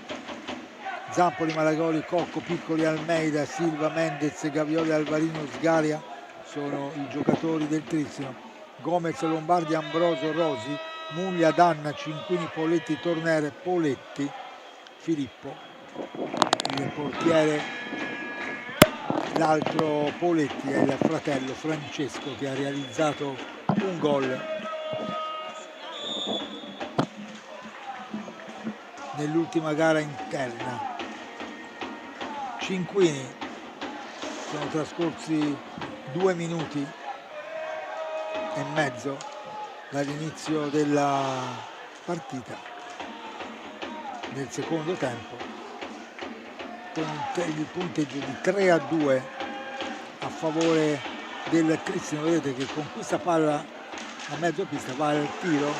Zampoli, Malagoli, Cocco, Piccoli, Almeida, Silva, Mendez, Gavioli, Alvarino, Sgaria sono i giocatori del Trissino. Gomez, Lombardi, Ambrosio, Rosi, Muglia, Danna, Cinquini, Poletti, Tornere, Poletti, Filippo, il portiere. L'altro Poletti è il fratello Francesco che ha realizzato un gol nell'ultima gara interna. Cinquini, sono trascorsi 2 minuti e mezzo dall'inizio della partita del secondo tempo, con il punteggio di 3-2 a favore del Trissino. Vedete che con questa palla a mezzo pista va al tiro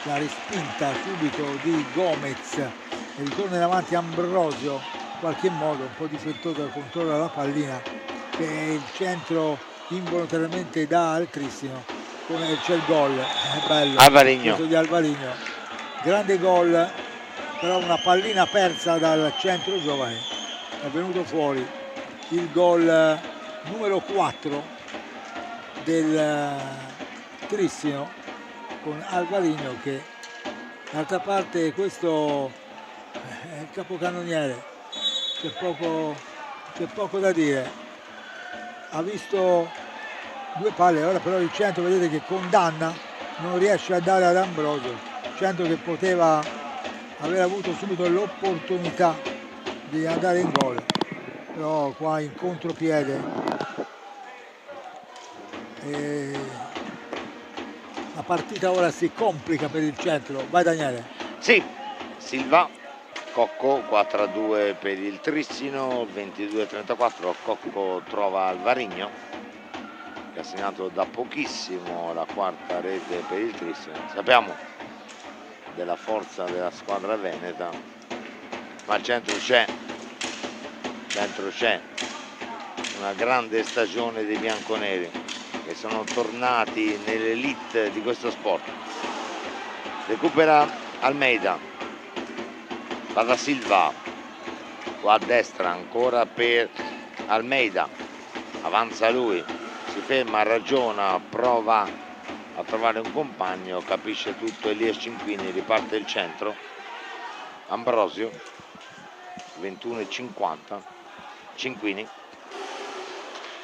la respinta subito di Gomez e ritorna in avanti Ambrosio, in qualche modo un po' difettoso, controlla la pallina che il centro involontariamente dà al Tristino, come c'è il gol, è bello, Alvarinho. questo di Alvarinho, grande gol, però una pallina persa dal centro giovane, è venuto fuori il gol numero 4 del Tristino con Alvarinho, che d'altra parte questo è il capocannoniere, c'è poco da dire, ha visto due palle, ora però il centro vedete che condanna, non riesce a dare ad Ambrosio, il centro che poteva aver avuto subito l'opportunità di andare in gol, però qua in contropiede e la partita ora si complica per il centro. Vai Daniele. Sì, Silva, Cocco 4-2 per il Trissino, 22-34, Cocco trova Alvarinho che ha segnato da pochissimo la quarta rete per il Trissino. Sappiamo della forza della squadra veneta, ma il centro c'è, una grande stagione dei bianconeri che sono tornati nell'elite di questo sport. Recupera Almeida, va da Silva, qua a destra ancora per Almeida, avanza lui, si ferma, ragiona, prova a trovare un compagno, capisce tutto Elias Cinquini, riparte il centro, Ambrosio, 21:50, Cinquini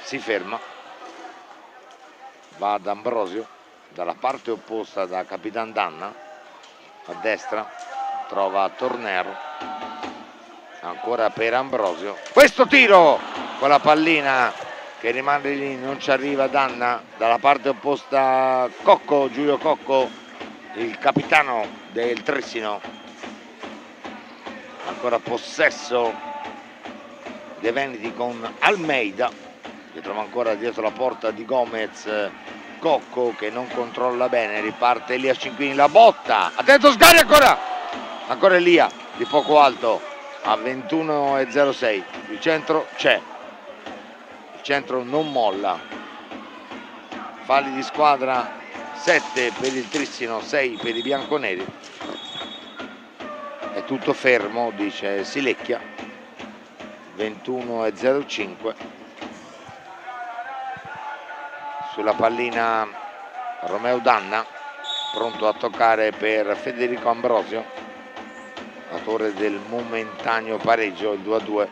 si ferma, va ad Ambrosio dalla parte opposta da Capitan Danna, a destra trova Torner, ancora per Ambrosio, questo tiro con la pallina che rimane lì, non ci arriva Danna, dalla parte opposta Cocco, Giulio Cocco, il capitano del Trissino, ancora possesso dei Veneti con Almeida che trova ancora dietro la porta di Gomez, Cocco che non controlla bene, riparte Elia Cinquini, la botta, attento Sgari ancora Elia di poco alto a 21:06, il centro c'è, il centro non molla, falli di squadra 7 per il Trissino, 6 per i bianconeri, è tutto fermo, dice Silecchia, 21:05, sulla pallina Romeo Danna, pronto a toccare per Federico Ambrosio, autore del momentaneo pareggio, il 2-2.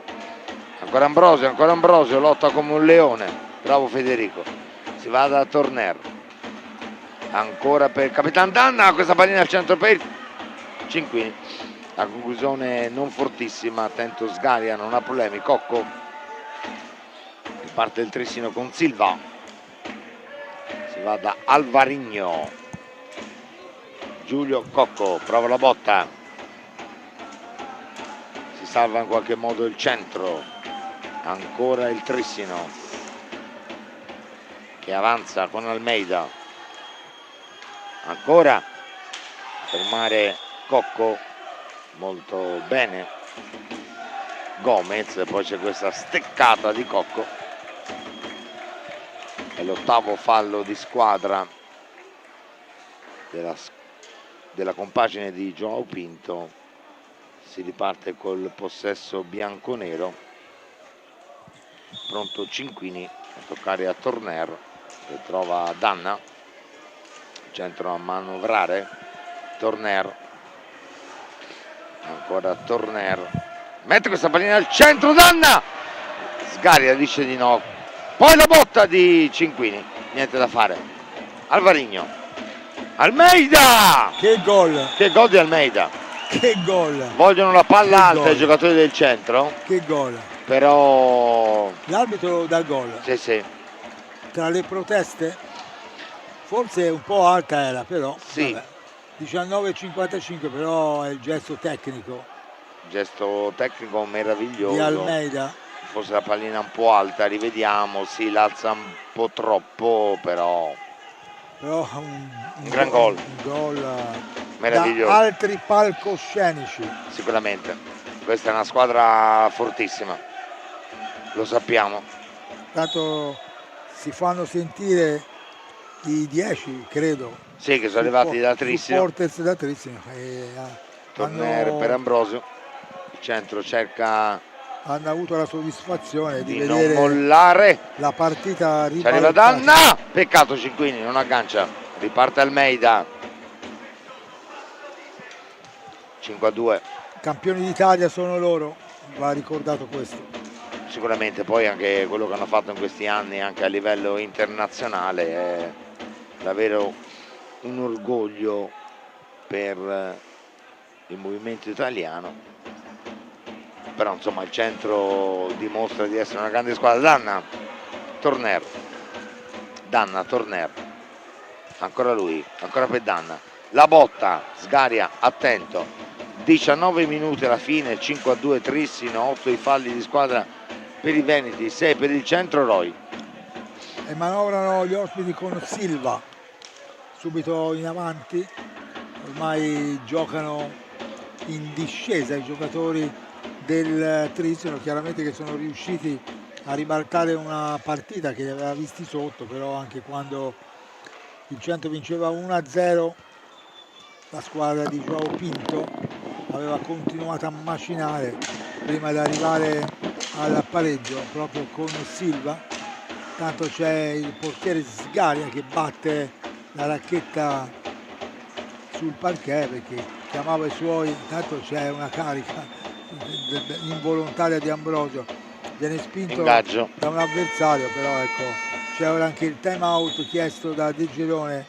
Ancora Ambrosio, lotta come un leone, bravo Federico, si va da Torner, ancora per Capitan Danna, questa pallina al centro per Cinquini, la conclusione non fortissima, attento Sgaria, non ha problemi, Cocco, parte il Trissino con Silva, si va da Alvarinho, Giulio Cocco, prova la botta, si salva in qualche modo il centro, ancora il Trissino che avanza con Almeida, ancora fermare Cocco molto bene Gomez, poi c'è questa steccata di Cocco, è l'ottavo fallo di squadra della compagine di Joao Pinto, si riparte col possesso bianconero, pronto Cinquini a toccare a Torner che trova Danna, centro a manovrare, Torner, ancora Torner, mette questa pallina al centro, Danna, Sgaria dice di no, poi la botta di Cinquini, niente da fare, Alvarinho, Almeida, Che gol, di Almeida, che gol, vogliono la palla che alta gol, i giocatori del centro, che gol. però L'arbitro dà gol. sì, Tra le proteste, forse un po' alta era, però sì. vabbè. 19,55, però è il gesto tecnico Meraviglioso di Almeida. forse la pallina un po' alta, rivediamo, sì, l'alza un po' troppo, però un gran gol. Un gol meraviglioso. altri palcoscenici. Sicuramente, questa è una squadra fortissima, lo sappiamo. Tanto si fanno sentire i 10, credo. Sì, che sono arrivati da Trissino. Supporters da Trissino. Torner per Ambrosio, il centro cerca hanno avuto la soddisfazione di non vedere mollare. la partita Ci arriva ribaltata. Danna, peccato Cinquini, non aggancia, riparte Almeida. 5-2. Campioni d'Italia sono loro, va ricordato questo. Sicuramente poi anche quello che hanno fatto in questi anni anche a livello internazionale è davvero un orgoglio per il movimento italiano, però insomma il centro dimostra di essere una grande squadra. Danna, Torner, ancora lui, ancora per Danna, la botta, Sgaria, attento, 19 minuti alla fine, 5-2 Trissino, 8 i falli di squadra per i veneti, 6 per il centro. Roy. E manovrano gli ospiti con Silva, subito in avanti, ormai giocano in discesa i giocatori del Trissino, chiaramente che sono riusciti a ribaltare una partita che li aveva visti sotto, però anche quando il centro vinceva 1-0 la squadra di Joao Pinto aveva continuato a macinare prima di arrivare al pareggio proprio con Silva. Tanto c'è il portiere Sgaria che batte la racchetta sul parquet perché chiamava i suoi, tanto c'è una carica involontaria di Ambrosio, viene spinto Ingaggio da un avversario, però ecco c'è ora anche il time out chiesto da De Girone,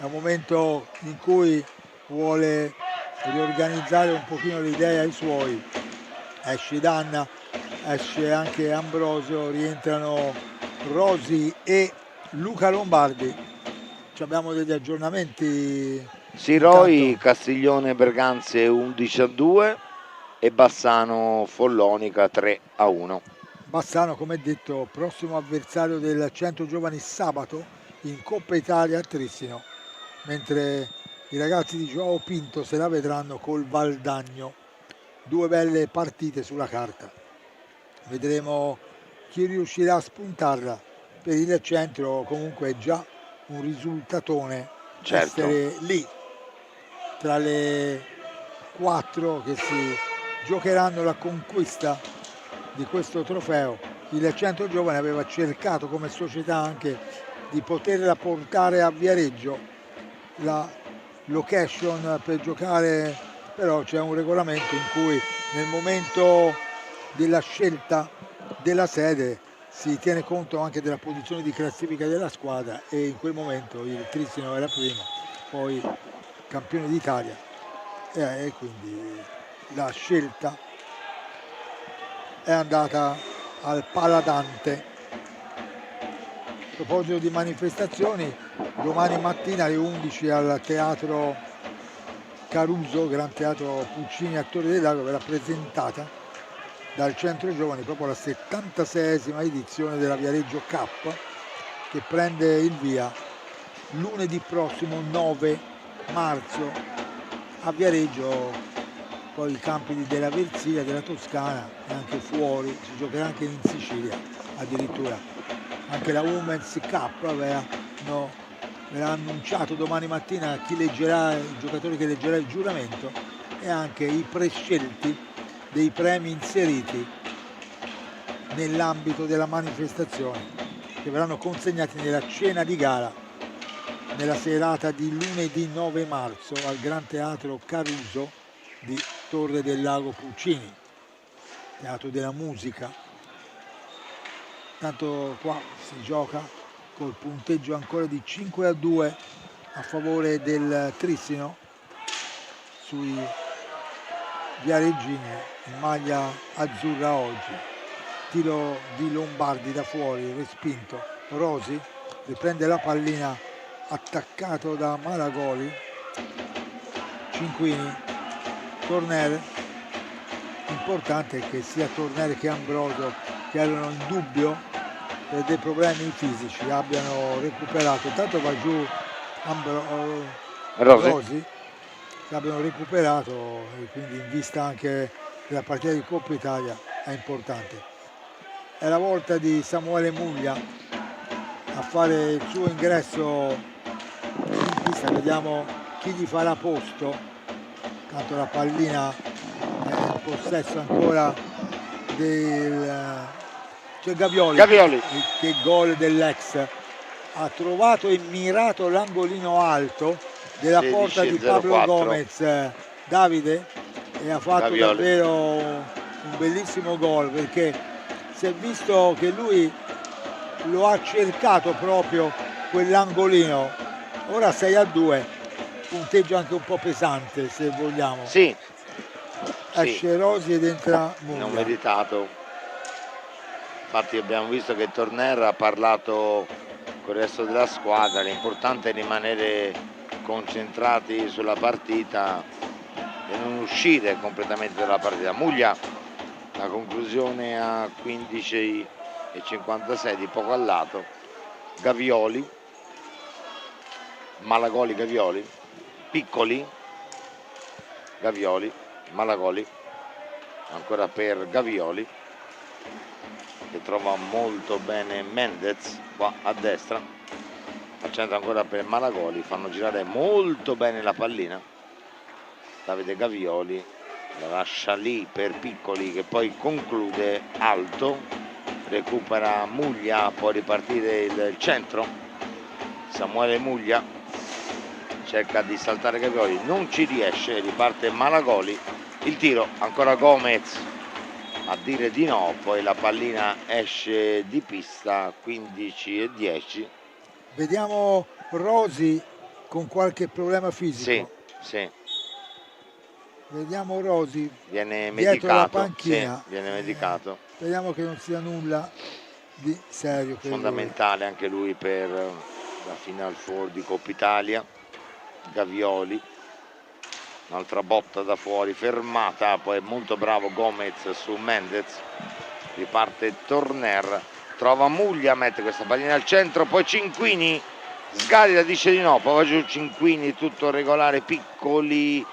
è un momento in cui vuole riorganizzare un pochino le idee ai suoi, esce Danna, esce anche Ambrosio, rientrano Rosi e Luca Lombardi. Abbiamo degli aggiornamenti. Sì, Roy, Castiglione Berganze 11-2 e Bassano Follonica 3-1. Bassano, come detto, prossimo avversario del Centro Giovani sabato in Coppa Italia a Trissino, mentre i ragazzi di Joao Pinto se la vedranno col Valdagno. Due belle partite sulla carta. Vedremo chi riuscirà a spuntarla. Per il centro comunque è già un risultatone, certo, essere lì tra le 4 che si giocheranno la conquista di questo trofeo. Il Centro Giovane aveva cercato come società anche di poterla portare a Viareggio, la location per giocare, però c'è un regolamento in cui nel momento della scelta della sede si tiene conto anche della posizione di classifica della squadra e in quel momento il Trissino era primo, poi campione d'Italia e quindi la scelta è andata al Paladante. A proposito di manifestazioni, domani mattina alle 11 al Teatro Caruso, Gran Teatro Puccini a Torre del Lago, verrà presentata dal Centro Giovani proprio la 76esima edizione della Viareggio Cup che prende il via lunedì prossimo 9 marzo a Viareggio, poi i campi della Versilia, della Toscana e anche fuori, si giocherà anche in Sicilia addirittura. Anche la Women's Cup verrà annunciato domani mattina chi leggerà, il giocatore che leggerà il giuramento e anche i prescelti dei premi inseriti nell'ambito della manifestazione che verranno consegnati nella cena di gara nella serata di lunedì 9 marzo al Gran Teatro Caruso di Torre del Lago Puccini, teatro della musica. Tanto qua si gioca col punteggio ancora di 5-2 a favore del Trissino sui viareggini in maglia azzurra oggi. Tiro di Lombardi da fuori, respinto. Rosi riprende la pallina attaccato da Malagoli. Cinquini, Torner. Importante è che sia Torner che Ambrosio, che erano in dubbio per dei problemi fisici, abbiano recuperato. Intanto va giù Rosi che abbiano recuperato, e quindi in vista anche della partita di Coppa Italia è importante. È la volta di Samuele Muglia a fare il suo ingresso in pista, vediamo chi gli farà posto, tanto la pallina è in possesso ancora del Gavioli, Gavioli. che gol dell'ex, ha trovato e mirato l'angolino alto della porta di Pablo 16-04. Gomez, Davide, e ha fatto Gavioli. davvero un bellissimo gol, perché si è visto che lui lo ha cercato proprio quell'angolino. Ora 6-2, punteggio anche un po' pesante se vogliamo. Sì, Esce Rosi ed entra non Muglia. meritato. Infatti abbiamo visto che Torner ha parlato con il resto della squadra, l'importante è rimanere concentrati sulla partita e non uscire completamente dalla partita. Muglia, la conclusione a 15:56 di poco al lato. Gavioli, Malagoli, Gavioli, Piccoli, Gavioli, Malagoli, ancora per Gavioli, che trova molto bene Mendez qua a destra, al centro ancora per Malagoli, fanno girare molto bene la pallina. Davide Gavioli la lascia lì per Piccoli, che poi conclude alto, recupera Muglia, può ripartire il centro. Samuele Muglia cerca di saltare Gavioli, non ci riesce, riparte Malagoli, il tiro ancora Gomez a dire di no, poi la pallina esce di pista. 15:10. Vediamo Rosi con qualche problema fisico. Sì, Vediamo Rosi viene dietro la medicato, panchina. sì, viene medicato. Speriamo che non sia nulla di serio per Fondamentale anche lui per la Final Four di Coppa Italia. Gavioli, un'altra botta da fuori, fermata, poi è molto bravo Gomez su Mendez, riparte Torner, trova Muglia, mette questa pallina al centro, poi Cinquini sgarida, dice di no, poi va giù Cinquini, tutto regolare, Piccoli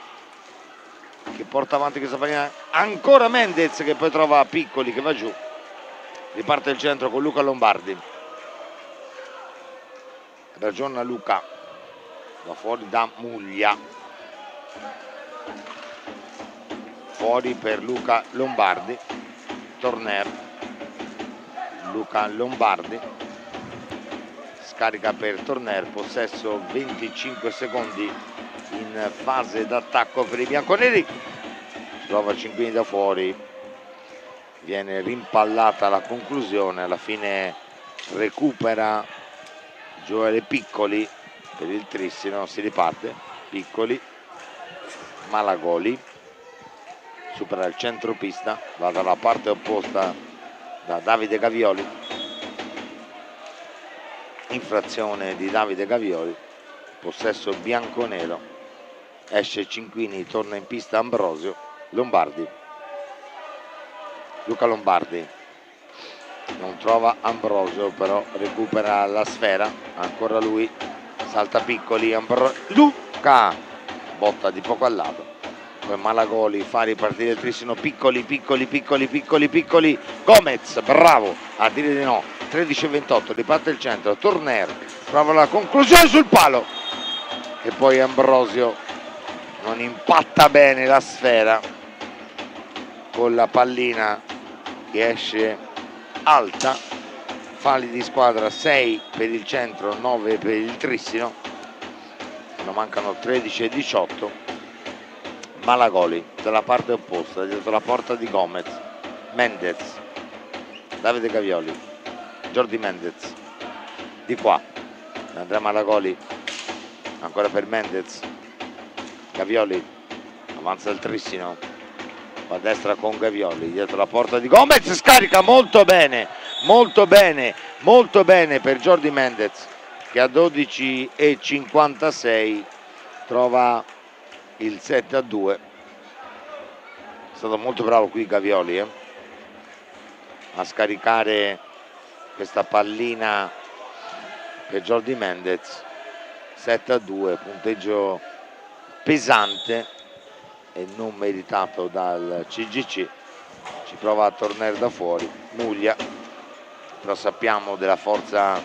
che porta avanti questa pallina, ancora Mendez che poi trova Piccoli che va giù, riparte il centro con Luca Lombardi, ragiona Luca, va fuori da Muglia, fuori per Luca Lombardi, Torner, Luca Lombardi, scarica per Torner, possesso 25 secondi in fase d'attacco per i bianconeri, trova Cinquini da fuori, viene rimpallata la conclusione, alla fine recupera Gioele Piccoli per il Trissino, si riparte, Piccoli, Malagoli, supera il centropista, va dalla parte opposta da Davide Gavioli, infrazione di Davide Gavioli, possesso bianconero, esce Cinquini, torna in pista Ambrosio, Lombardi, Luca Lombardi non trova Ambrosio, però recupera la sfera, ancora lui, salta Piccoli, Luca, botta di poco al lato, poi Malagoli fa ripartire il Trissino, Piccoli, Gomez, bravo a dire di no, 13:28, riparte il centro, Torner trova la conclusione sul palo e poi Ambrosio non impatta bene la sfera con la pallina che esce alta. Falli di squadra, 6 per il centro, 9 per il Trissino, ne mancano 13:18. Malagoli dalla parte opposta, dietro la porta di Gomez, Mendez, Davide Gavioli, Jordi Mendez, di qua Andrea Malagoli, ancora per Mendez, Gavioli, avanza il Trissino, va a destra con Gavioli, dietro la porta di Gomez, scarica molto bene per Jordi Mendez, che a 12:56 trova il 7-2. È stato molto bravo qui Gavioli a scaricare questa pallina per Jordi Mendez. 7-2, punteggio pesante e non meritato dal CGC. Ci prova a tornare da fuori Muglia, però sappiamo della forza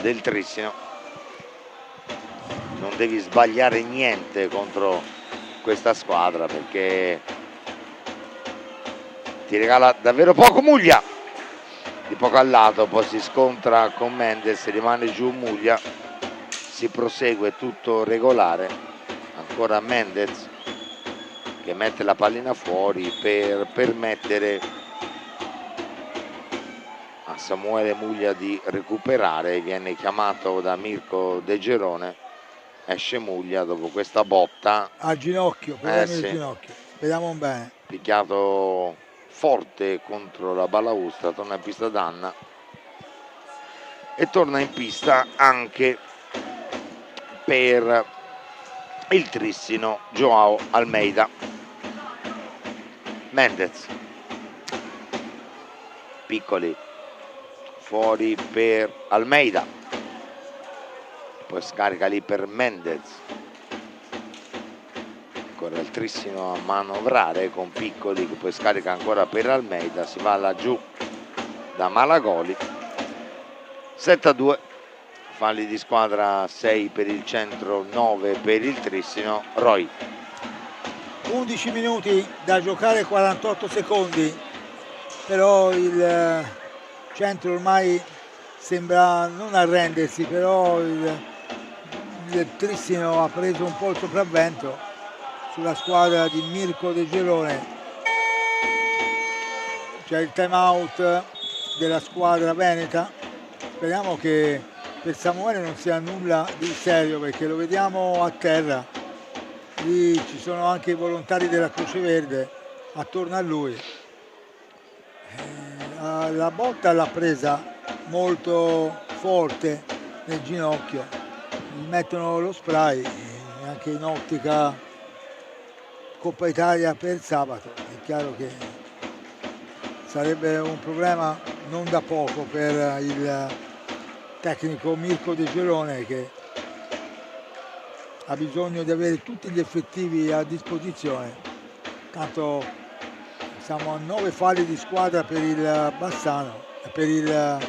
del Trissino. Non devi sbagliare niente contro questa squadra perché ti regala davvero poco. Muglia di poco al lato, poi si scontra con Mendes, rimane giù Muglia, si prosegue tutto regolare, ancora Mendes che mette la pallina fuori per permettere a Samuele Muglia di recuperare. Viene chiamato da Mirko De Gerone, esce Muglia dopo questa botta al ginocchio, problemi sì, al ginocchio, speriamo bene. picchiato forte contro la balaustra, torna in pista Danna e torna in pista anche per il Trissino Joao Almeida. Mendez, Piccoli, fuori per Almeida, poi scarica lì per Mendez, ancora il Trissino a manovrare con Piccoli che poi scarica ancora per Almeida, si va laggiù da Malagoli. 7-2, falli di squadra, 6 per il centro, 9 per il Trissino. Roy. 11 minuti da giocare, 48 secondi, però il centro ormai sembra non arrendersi, però il Trissino ha preso un po' il sopravvento sulla squadra di Mirko De Gerone. C'è il time out della squadra veneta, speriamo che per Samuele non sia nulla di serio perché lo vediamo a terra. Lì ci sono anche i volontari della Croce Verde attorno a lui. La botta l'ha presa molto forte nel ginocchio, gli mettono lo spray anche in ottica Coppa Italia per sabato. È chiaro che sarebbe un problema non da poco per il tecnico Mirko De Gerone, che ha bisogno di avere tutti gli effettivi a disposizione. Tanto siamo a 9 falli di squadra per il Bassano, per il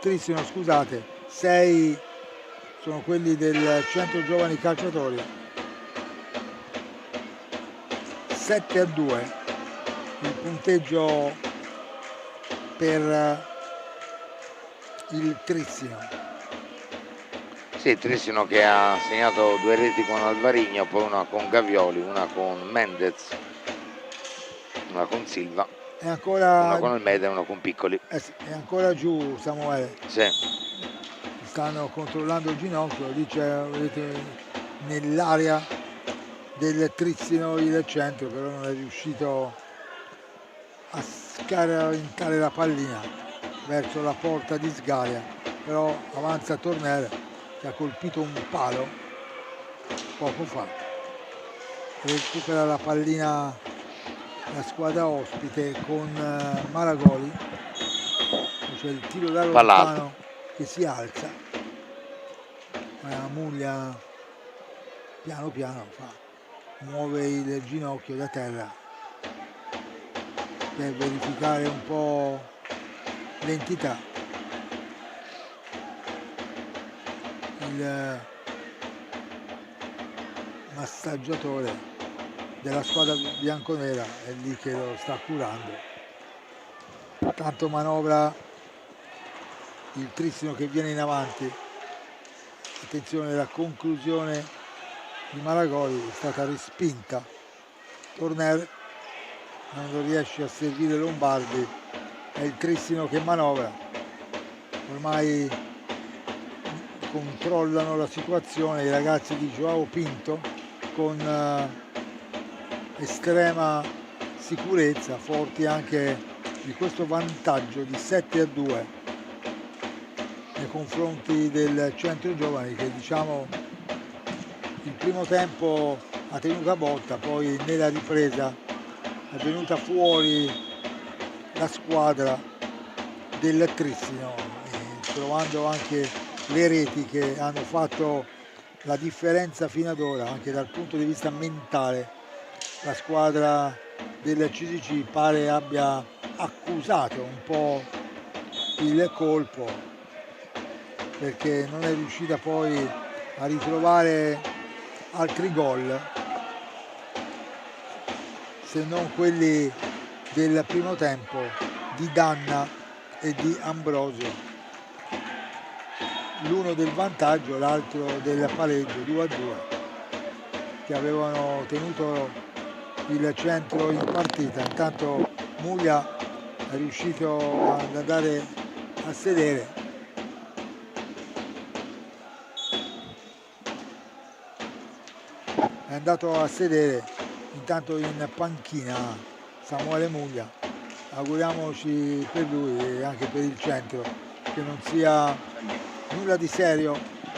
Trissino, scusate, 6 sono quelli del Centro Giovani Calciatori. 7-2 il punteggio per il Trissino. Sì, il Trissino che ha segnato 2 reti con Alvarigno, poi una con Gavioli, una con Mendez, una con Silva, È ancora, una con Almeida e una con Piccoli. sì, è ancora giù Samuele. Sì. Stanno controllando il ginocchio, lì c'è, vedete, nell'area del Trissino il centro, però non è riuscito a scaricare la pallina verso la porta di Sgaria, però avanza Torner che ha colpito un palo poco fa, recupera la pallina la squadra ospite con Malagoli, c'è il tiro da lontano che si alza, Muglia piano piano muove il ginocchio da terra per verificare un po' l'entità. Il massaggiatore della squadra bianconera è lì che lo sta curando. Tanto manovra il Trissino che viene in avanti. Attenzione, la conclusione di Malagoli è stata respinta. Torner non riesce a servire Lombardi, è il Trissino che manovra. Ormai controllano la situazione i ragazzi di Joao Pinto con estrema sicurezza, forti anche di questo vantaggio di 7-2 nei confronti del Centro Giovani, che diciamo il primo tempo ha tenuto a botta, poi nella ripresa è venuta fuori la squadra del Trissino, trovando anche le reti che hanno fatto la differenza fino ad ora, anche dal punto di vista mentale. La squadra del CDC pare abbia accusato un po' il colpo, perché non è riuscita poi a ritrovare altri gol se non quelli del primo tempo di Danna e di Ambrosio, l'uno del vantaggio, l'altro del pareggio 2-2, che avevano tenuto il centro in partita. Intanto Muglia è riuscito ad andare a sedere, è andato a sedere intanto in panchina Samuele Muglia. Auguriamoci per lui e anche per il centro che non sia nulla di serio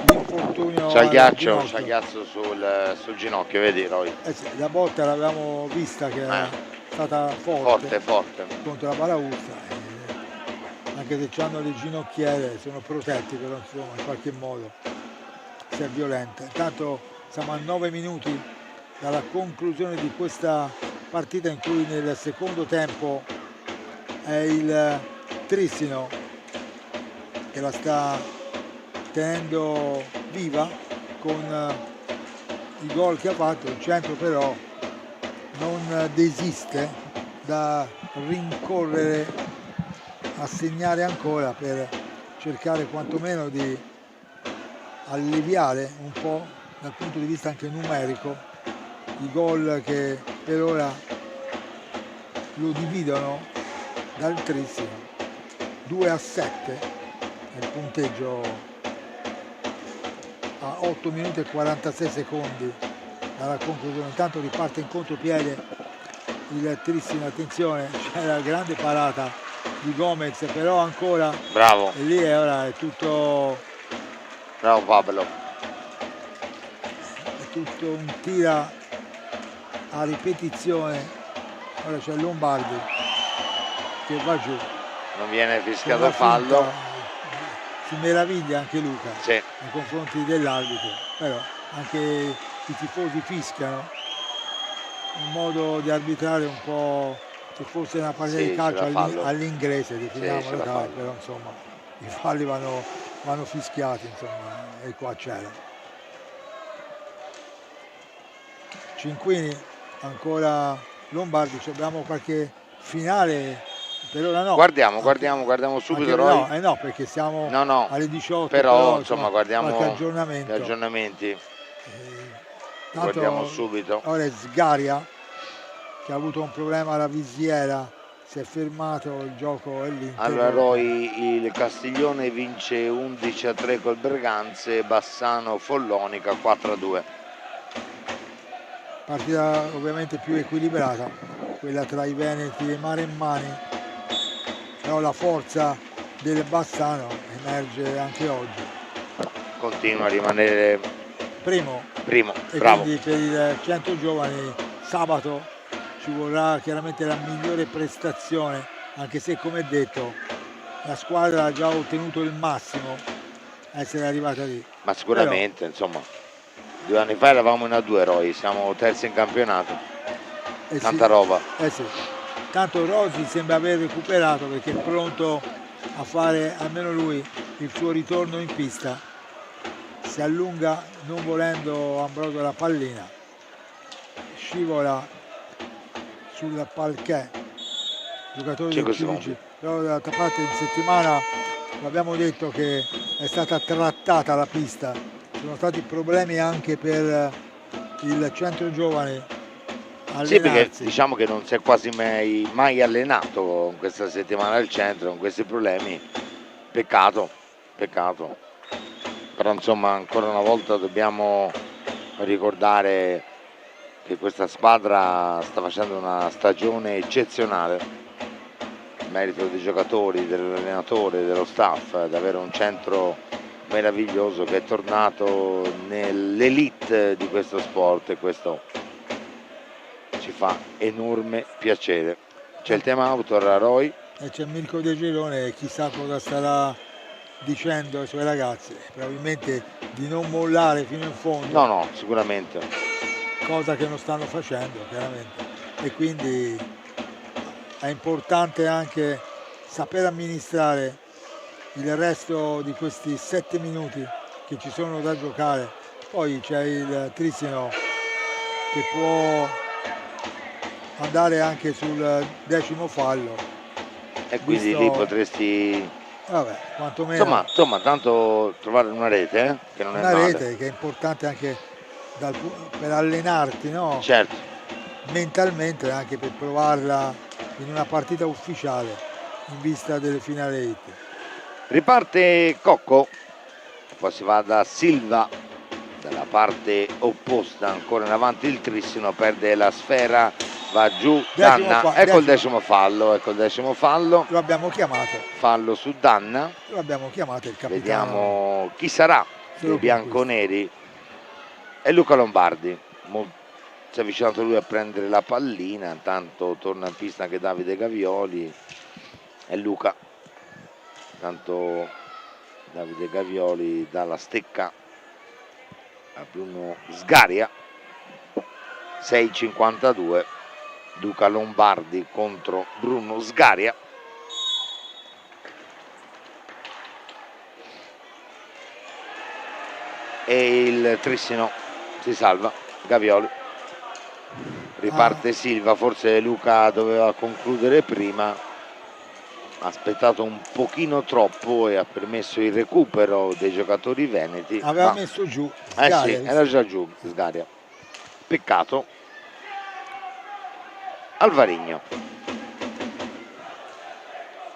l'infortunio C'ha al ghiaccio ginocchio. sul ginocchio, vedi Roy? Sì, la botta l'avevamo vista che era stata forte Forte. contro la balaustra, anche se hanno le ginocchiere sono protetti, però insomma in qualche modo se è violenta. Intanto siamo a 9 minuti dalla conclusione di questa partita, in cui nel secondo tempo è il Trissino che la sta tenendo viva con i gol che ha fatto. Il centro però non desiste da rincorrere a segnare ancora per cercare quantomeno di alleviare un po' dal punto di vista anche numerico i gol che per ora lo dividono dal Trissino. 2-7 è il punteggio a 8 minuti e 46 secondi dalla conclusione. Intanto riparte in contropiede il Trissino, attenzione, c'è la grande parata di Gomez, però ancora Bravo. E lì ora è tutto Bravo Pablo. È tutto un tira a ripetizione. Ora c'è Lombardi che va giù. Non viene fischiato Con il la fallo. finta, si meraviglia anche Luca Sì. nei confronti dell'arbitro, però anche i tifosi fischiano, un modo di arbitrare un po', se fosse una partita Sì, di calcio c'era fallo. all'inglese, definiamola c'era tale, fallo. però insomma i falli vanno fischiati, insomma, e qua c'era. Cinquini, ancora Lombardi, abbiamo qualche finale, per ora no. Guardiamo subito Roy. No, perché siamo No, alle 18, però insomma guardiamo qualche gli aggiornamento. aggiornamenti. Tanto Guardiamo subito. ora è Sgaria che ha avuto un problema alla visiera, si è fermato il gioco e l'Inter. Allora Roy, il Castiglione vince 11-3 col Berganze, Bassano Follonica 4-2. Partita ovviamente più equilibrata, quella tra i veneti e Maremmani, però la forza del Bassano emerge anche oggi. Continua a rimanere Primo. E bravo. quindi per il 100 giovani sabato ci vorrà chiaramente la migliore prestazione, anche se come detto la squadra ha già ottenuto il massimo a essere arrivata lì. Ma sicuramente, insomma, 2 anni fa eravamo in A2 Roy, siamo terzi in campionato. Tanta roba. Sì. Tanto Rosi sembra aver recuperato, perché è pronto a fare almeno lui il suo ritorno in pista. Si allunga, non volendo Ambrosio, la pallina, scivola sul parquet, giocatore del CDG. Però d'altra parte in settimana l'abbiamo detto che è stata trattata la pista, sono stati problemi anche per il centro giovane allenarsi. Sì, perché diciamo che non si è quasi mai allenato in questa settimana al centro con questi problemi. Peccato. Però insomma ancora una volta dobbiamo ricordare che questa squadra sta facendo una stagione eccezionale, merito dei giocatori, dell'allenatore, dello staff, ad avere un centro meraviglioso che è tornato nell'elite di questo sport, e questo ci fa enorme piacere. C'è il tema autor a Roy e c'è Mirko De Girone, chissà cosa starà dicendo ai suoi ragazzi probabilmente di non mollare fino in fondo, No, sicuramente. cosa che non stanno facendo chiaramente. E quindi è importante anche saper amministrare il resto di questi 7 minuti che ci sono da giocare. Poi c'è il Trissino che può andare anche sul 10° fallo, E quindi lì visto, potresti, vabbè, quantomeno insomma, tanto trovare una rete, che non è una male. rete che è importante anche per allenarti, no? Certo. Mentalmente, anche per provarla in una partita ufficiale in vista delle finali hit. Riparte Cocco, poi si va da Silva dalla parte opposta, ancora in avanti il Trissino, perde la sfera, va giù Danna, ecco il decimo fallo, Lo abbiamo chiamato, fallo su Danna, il capitano. vediamo chi sarà Se dei lo conquista. bianconeri, è Luca Lombardi. Si è avvicinato lui a prendere la pallina, intanto torna in pista anche Davide Gavioli e Luca. Intanto Davide Gavioli dalla stecca a Bruno Sgaria. 6,52 Luca Lombardi contro Bruno Sgaria. E il Trissino si salva, Gavioli. Riparte Silva, forse Luca doveva concludere prima, ha aspettato un pochino troppo e ha permesso il recupero dei giocatori veneti. Aveva messo giù Sgaria, sì, era già giù Sgaria. Peccato. Alvarigno,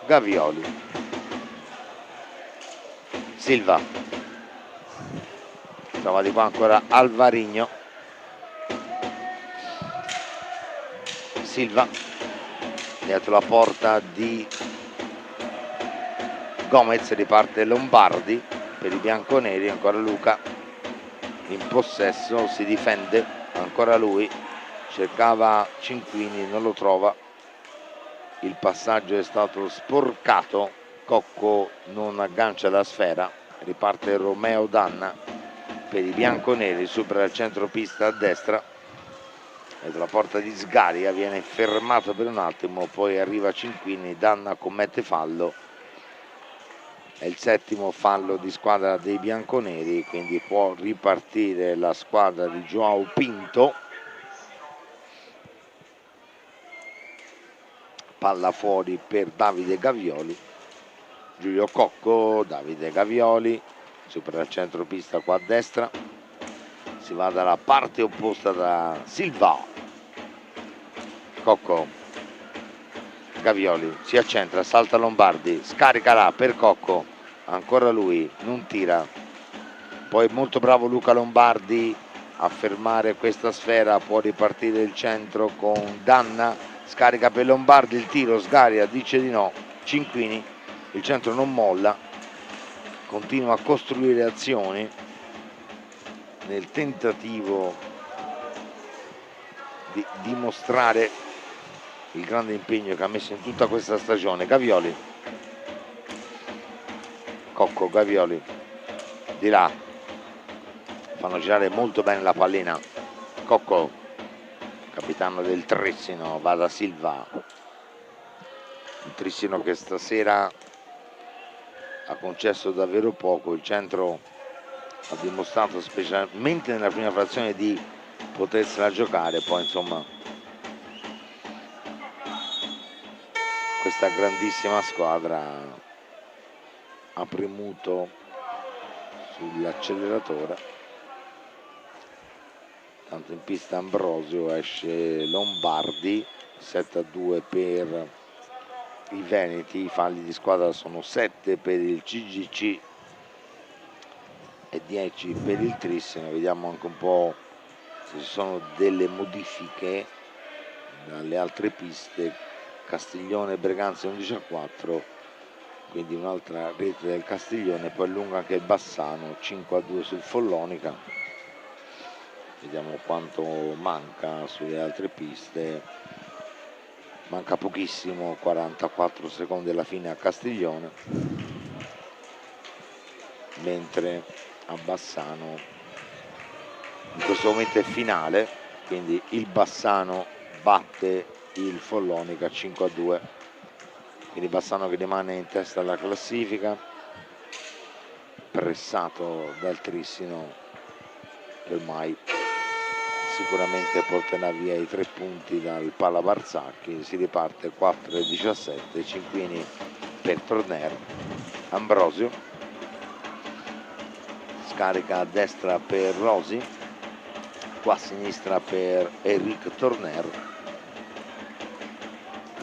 Gavioli, Silva, trova di qua ancora Alvarigno, Silva, dietro la porta di Gomez, riparte Lombardi per i bianconeri, ancora Luca in possesso, si difende, ancora lui, cercava Cinquini, non lo trova, il passaggio è stato sporcato, Cocco non aggancia la sfera, riparte Romeo Danna per i bianconeri, supera il centropista a destra, e la porta di Sgaria viene fermato per un attimo, poi arriva Cinquini, Danna commette fallo, è il 7° fallo di squadra dei bianconeri, quindi può ripartire la squadra di Joao Pinto. Palla fuori per Davide Gavioli, Giulio Cocco, Davide Gavioli, supera il centropista qua a destra, si va dalla parte opposta da Silva, Cocco, Gavioli, si accentra, salta Lombardi, scarica là per Cocco, ancora lui, non tira, poi molto bravo Luca Lombardi a fermare questa sfera, può ripartire il centro con Danna, scarica per Lombardi, il tiro, Sgaria dice di no, Cinquini, il centro non molla, continua a costruire azioni nel tentativo di dimostrare il grande impegno che ha messo in tutta questa stagione. Gavioli, Cocco, Gavioli, di là, fanno girare molto bene la pallina, Cocco, capitano del Trissino, va da Silva, il Trissino che stasera ha concesso davvero poco, il centro ha dimostrato specialmente nella prima frazione di potersela giocare, poi insomma questa grandissima squadra ha premuto sull'acceleratore. Tanto in pista Ambrosio, esce Lombardi, 7-2 per i veneti, i falli di squadra sono 7 per il CGC e 10 per il Trissino. Vediamo anche un po' se ci sono delle modifiche dalle altre piste. Castiglione e Breganze 11-4, quindi un'altra rete del Castiglione, poi allunga anche il Bassano 5-2 sul Follonica. Vediamo quanto manca sulle altre piste, manca pochissimo, 44 secondi alla fine a Castiglione. mentre a Bassano in questo momento è finale, quindi il Bassano batte il Follonica 5-2, quindi Bassano che rimane in testa alla classifica, pressato dal Trissino che ormai sicuramente porterà via i 3 punti dal Palla Barzanchi. Si riparte 4-17, Cinquini per Torner, Ambrosio scarica a destra per Rosi, qua a sinistra per Eric Torner,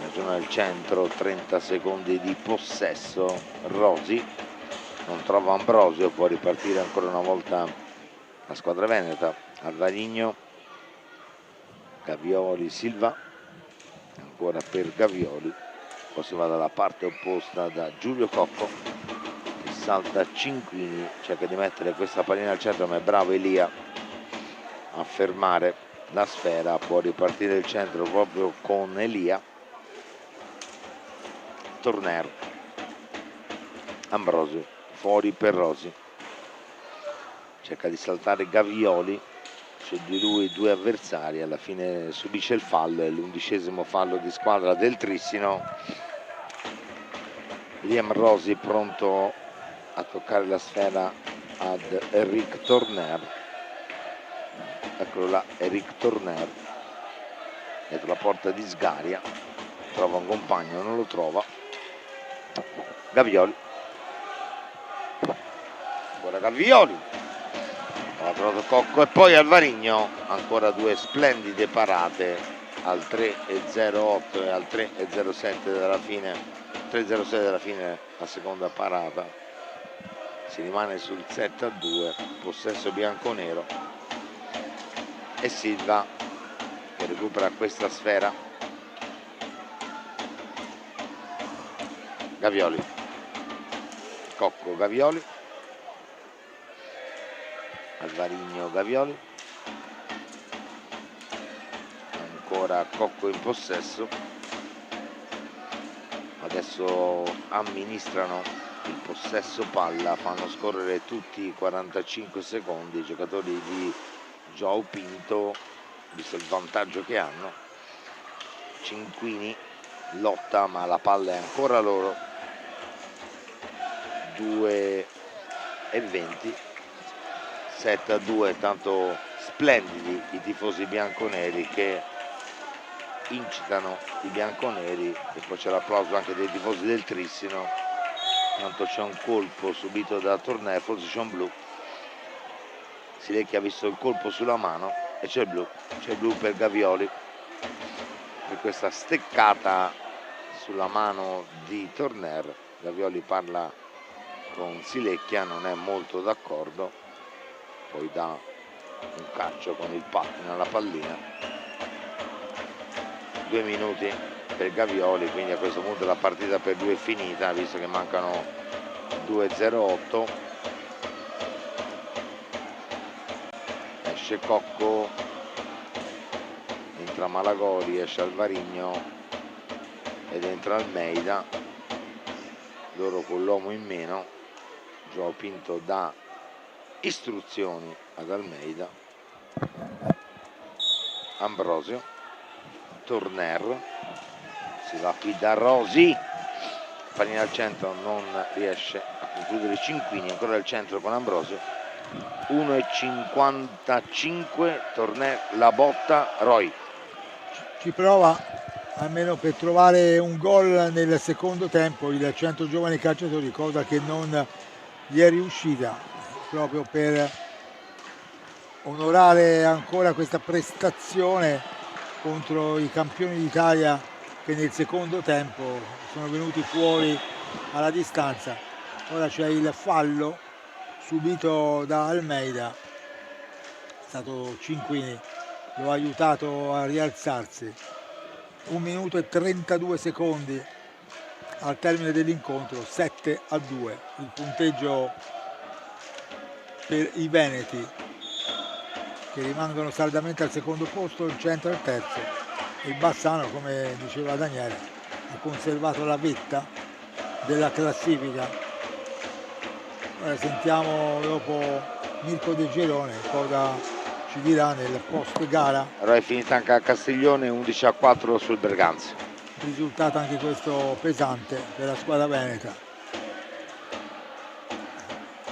ragiona al centro, 30 secondi di possesso, Rosi non trova Ambrosio, può ripartire ancora una volta la squadra veneta. Alvarigno, Gavioli, Silva, ancora per Gavioli, poi si va dalla parte opposta da Giulio Cocco che salta Cinquini, cerca di mettere questa pallina al centro ma è bravo Elia a fermare la sfera, può ripartire il centro proprio con Elia. Torner, Ambrosio fuori per Rosi, cerca di saltare Gavioli, su di lui 2 avversari, alla fine subisce il fallo, è l'11° fallo di squadra del Trissino. Liam Rosi pronto a toccare la sfera ad Eric Torner, eccolo là Eric Torner, dietro la porta di Sgaria, trova un compagno, non lo trova, Gavioli, ancora Gavioli, ha trovato Cocco e poi Alvarigno, ancora 2 splendide parate al 3:08 e al 3:07 della fine, 3:06 della fine la seconda parata, si rimane sul 7-2, possesso bianconero e Silva che recupera questa sfera, Gavioli, Cocco, Gavioli, Alvarigno, Gavioli, ancora Cocco in possesso, adesso amministrano il possesso palla, fanno scorrere tutti i 45 secondi i giocatori di Joao Pinto, visto il vantaggio che hanno. Cinquini lotta ma la palla è ancora loro, 2:20, 7-2, tanto splendidi i tifosi bianconeri che incitano i bianconeri, e poi c'è l'applauso anche dei tifosi del Trissino, tanto c'è un colpo subito da Torner, forse c'è un blu, Silecchi ha visto il colpo sulla mano e c'è il blu per Gavioli per questa steccata sulla mano di Torner. Gavioli parla con Silecchia, non è molto d'accordo, poi dà un calcio con il pattino alla pallina. 2 minuti per Gavioli, quindi a questo punto la partita per lui è finita, visto che mancano 2:08. Esce Cocco, entra Malagoli, esce Alvarigno ed entra Almeida, loro con l'uomo in meno. Joao Pinto dà istruzioni ad Almeida. Ambrosio, Torner, si va qui da Rosi, pallina al centro, non riesce a concludere Cinquini, ancora al centro con Ambrosio, 1:55, Torner, la botta, Roy. Ci prova almeno per trovare un gol nel secondo tempo il Centro Giovani Calciatori, cosa che non gli è riuscita, proprio per onorare ancora questa prestazione contro i campioni d'Italia che nel secondo tempo sono venuti fuori alla distanza. Ora c'è il fallo subito da Almeida, è stato Cinquini, lo ha aiutato a rialzarsi. 1 minuto e 32 secondi al termine dell'incontro, 7-2 il punteggio per i veneti, che rimangono saldamente al secondo posto, il centro al terzo. Il Bassano, come diceva Daniele, ha conservato la vetta della classifica Ora sentiamo dopo Mirko De Gerone cosa ci dirà nel post gara. Allora è finita anche a Castiglione 11-4 sul Berganzi. Risultato anche questo pesante per la squadra veneta.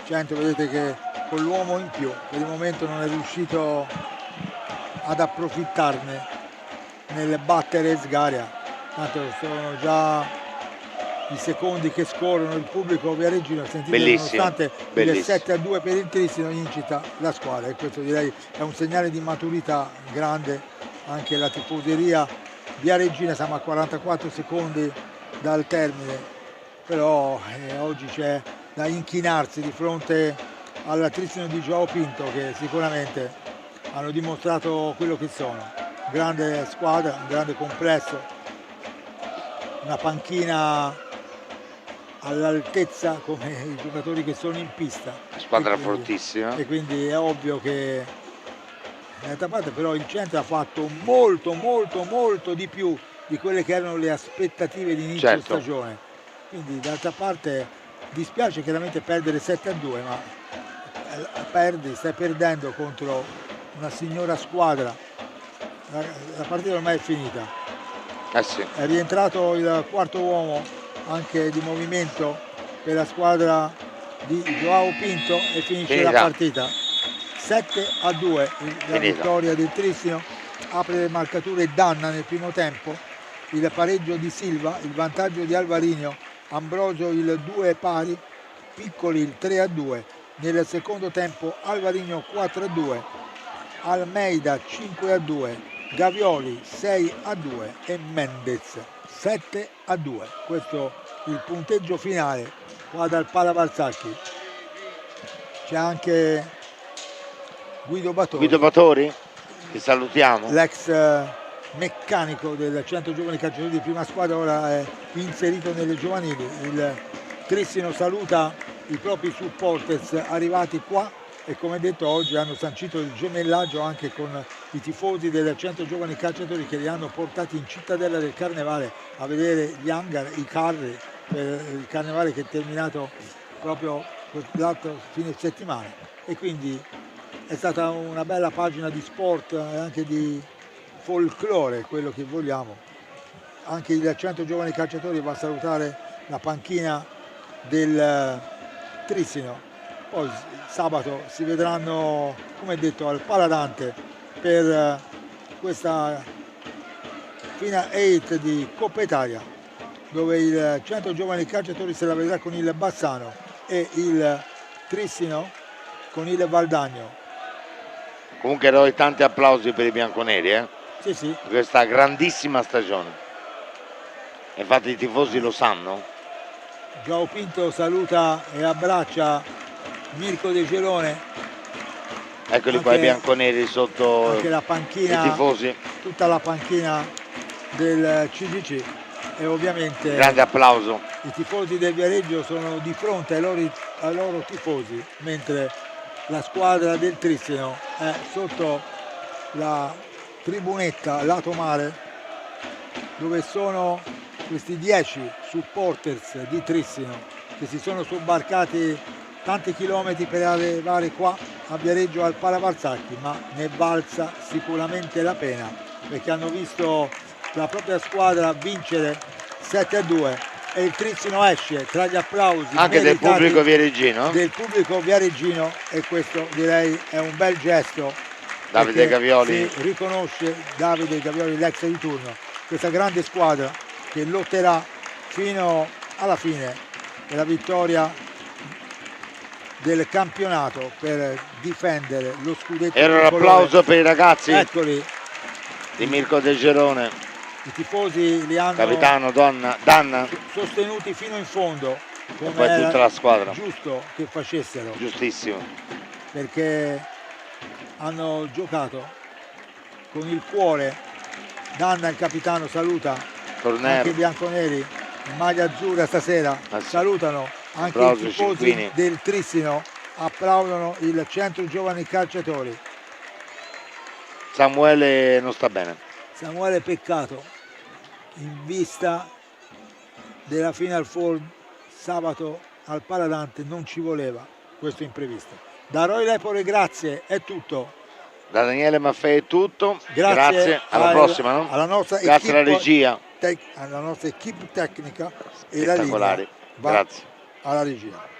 100, vedete che con l'uomo in più per il momento non è riuscito ad approfittarne nel battere Sgaria, tanto sono già i secondi che scorrono, il pubblico viareggino, sentite, Bellissimo, nonostante il 7-2 per il Tristino incita la squadra, e questo direi è un segnale di maturità grande. Anche la tifoseria viareggina, siamo a 44 secondi dal termine, però oggi c'è da inchinarsi di fronte al Tristino di Joao Pinto, che sicuramente hanno dimostrato quello che sono. Grande squadra, un grande complesso, una panchina all'altezza come i giocatori che sono in pista. Squadra fortissima. E quindi è ovvio che d'altra parte però il Centro ha fatto molto di più di quelle che erano le aspettative di inizio stagione. Quindi d'altra parte dispiace chiaramente perdere 7-2, ma stai perdendo contro una signora squadra. La partita ormai è finita. Sì. È rientrato il quarto uomo anche di movimento per la squadra di Joao Pinto e finisce la partita 7-2. La vittoria del Tristino. Apre le marcature Danna nel primo tempo, il pareggio di Silva, il vantaggio di Alvarinho, Ambrosio il 2 pari, Piccoli il 3-2. Nel secondo tempo Alvarinho 4-2, Almeida 5-2, Gavioli 6-2 e Mendez 7-2. Questo il punteggio finale qua dal Palavalzacchi. C'è anche Guido Batori, che salutiamo, l'ex meccanico del Centro Giovani Calciatori di prima squadra, ora è inserito nelle giovanili. Il Tristino saluta i propri supporters arrivati qua e, come detto, oggi hanno sancito il gemellaggio anche con i tifosi del Centro Giovani Calciatori, che li hanno portati in Cittadella del Carnevale a vedere gli hangar, i carri per il Carnevale che è terminato proprio l'altro fine settimana. E quindi è stata una bella pagina di sport e anche di folklore, quello che vogliamo. Anche il Centro Giovani Calciatori va a salutare la panchina del Tristino. Poi sabato si vedranno, come detto, al Paladante per questa Final 8 di Coppa Italia, dove il Centro Giovani Calciatori se la vedrà con il Bassano e il Tristino con il Valdagno. Comunque eroi, tanti applausi per i bianconeri, Sì. Questa grandissima stagione. Infatti i tifosi lo sanno. Joao Pinto saluta e abbraccia Mirko De Gerone. Eccoli qua i bianconeri sotto anche la panchina, i tifosi. Tutta la panchina del CGC, e ovviamente grande applauso. I tifosi del Viareggio sono di fronte ai loro tifosi, mentre la squadra del Tristino è sotto la tribunetta lato mare, dove sono questi 10 supporters di Tristino che si sono sobbarcati tanti chilometri per arrivare qua a Viareggio al Palavalzacchi, ma ne valsa sicuramente la pena, perché hanno visto la propria squadra vincere 7-2 e il Tristino esce tra gli applausi anche del pubblico viareggino. E questo direi è un bel gesto. Davide Gavioli si riconosce Davide Gavioli, l'ex di turno, questa grande squadra che lotterà fino alla fine per la vittoria del campionato, per difendere lo scudetto. Era un applauso per i ragazzi. Eccoli di Mirko De Gerone. I tifosi li hanno capitano Danna sostenuti fino in fondo, come poi tutta la squadra. Giusto che facessero. Giustissimo. Perché hanno giocato con il cuore. Danna, il capitano, saluta Tornero. anche i bianconeri in maglia azzurra stasera. Salutano anche i tifosi Cinquini. del Tristino, applaudono il Centro Giovani Calciatori. Samuele non sta bene. Samuele peccato in vista della Final Four sabato al Paladante, non ci voleva. questo imprevisto. Da Roy Lepore grazie, è tutto. Da Daniele Maffei è tutto. Grazie Alla prossima, no? alla nostra Grazie alla regia. alla nostra equipe tecnica e la linea Spettacolari. va Grazie. alla regia.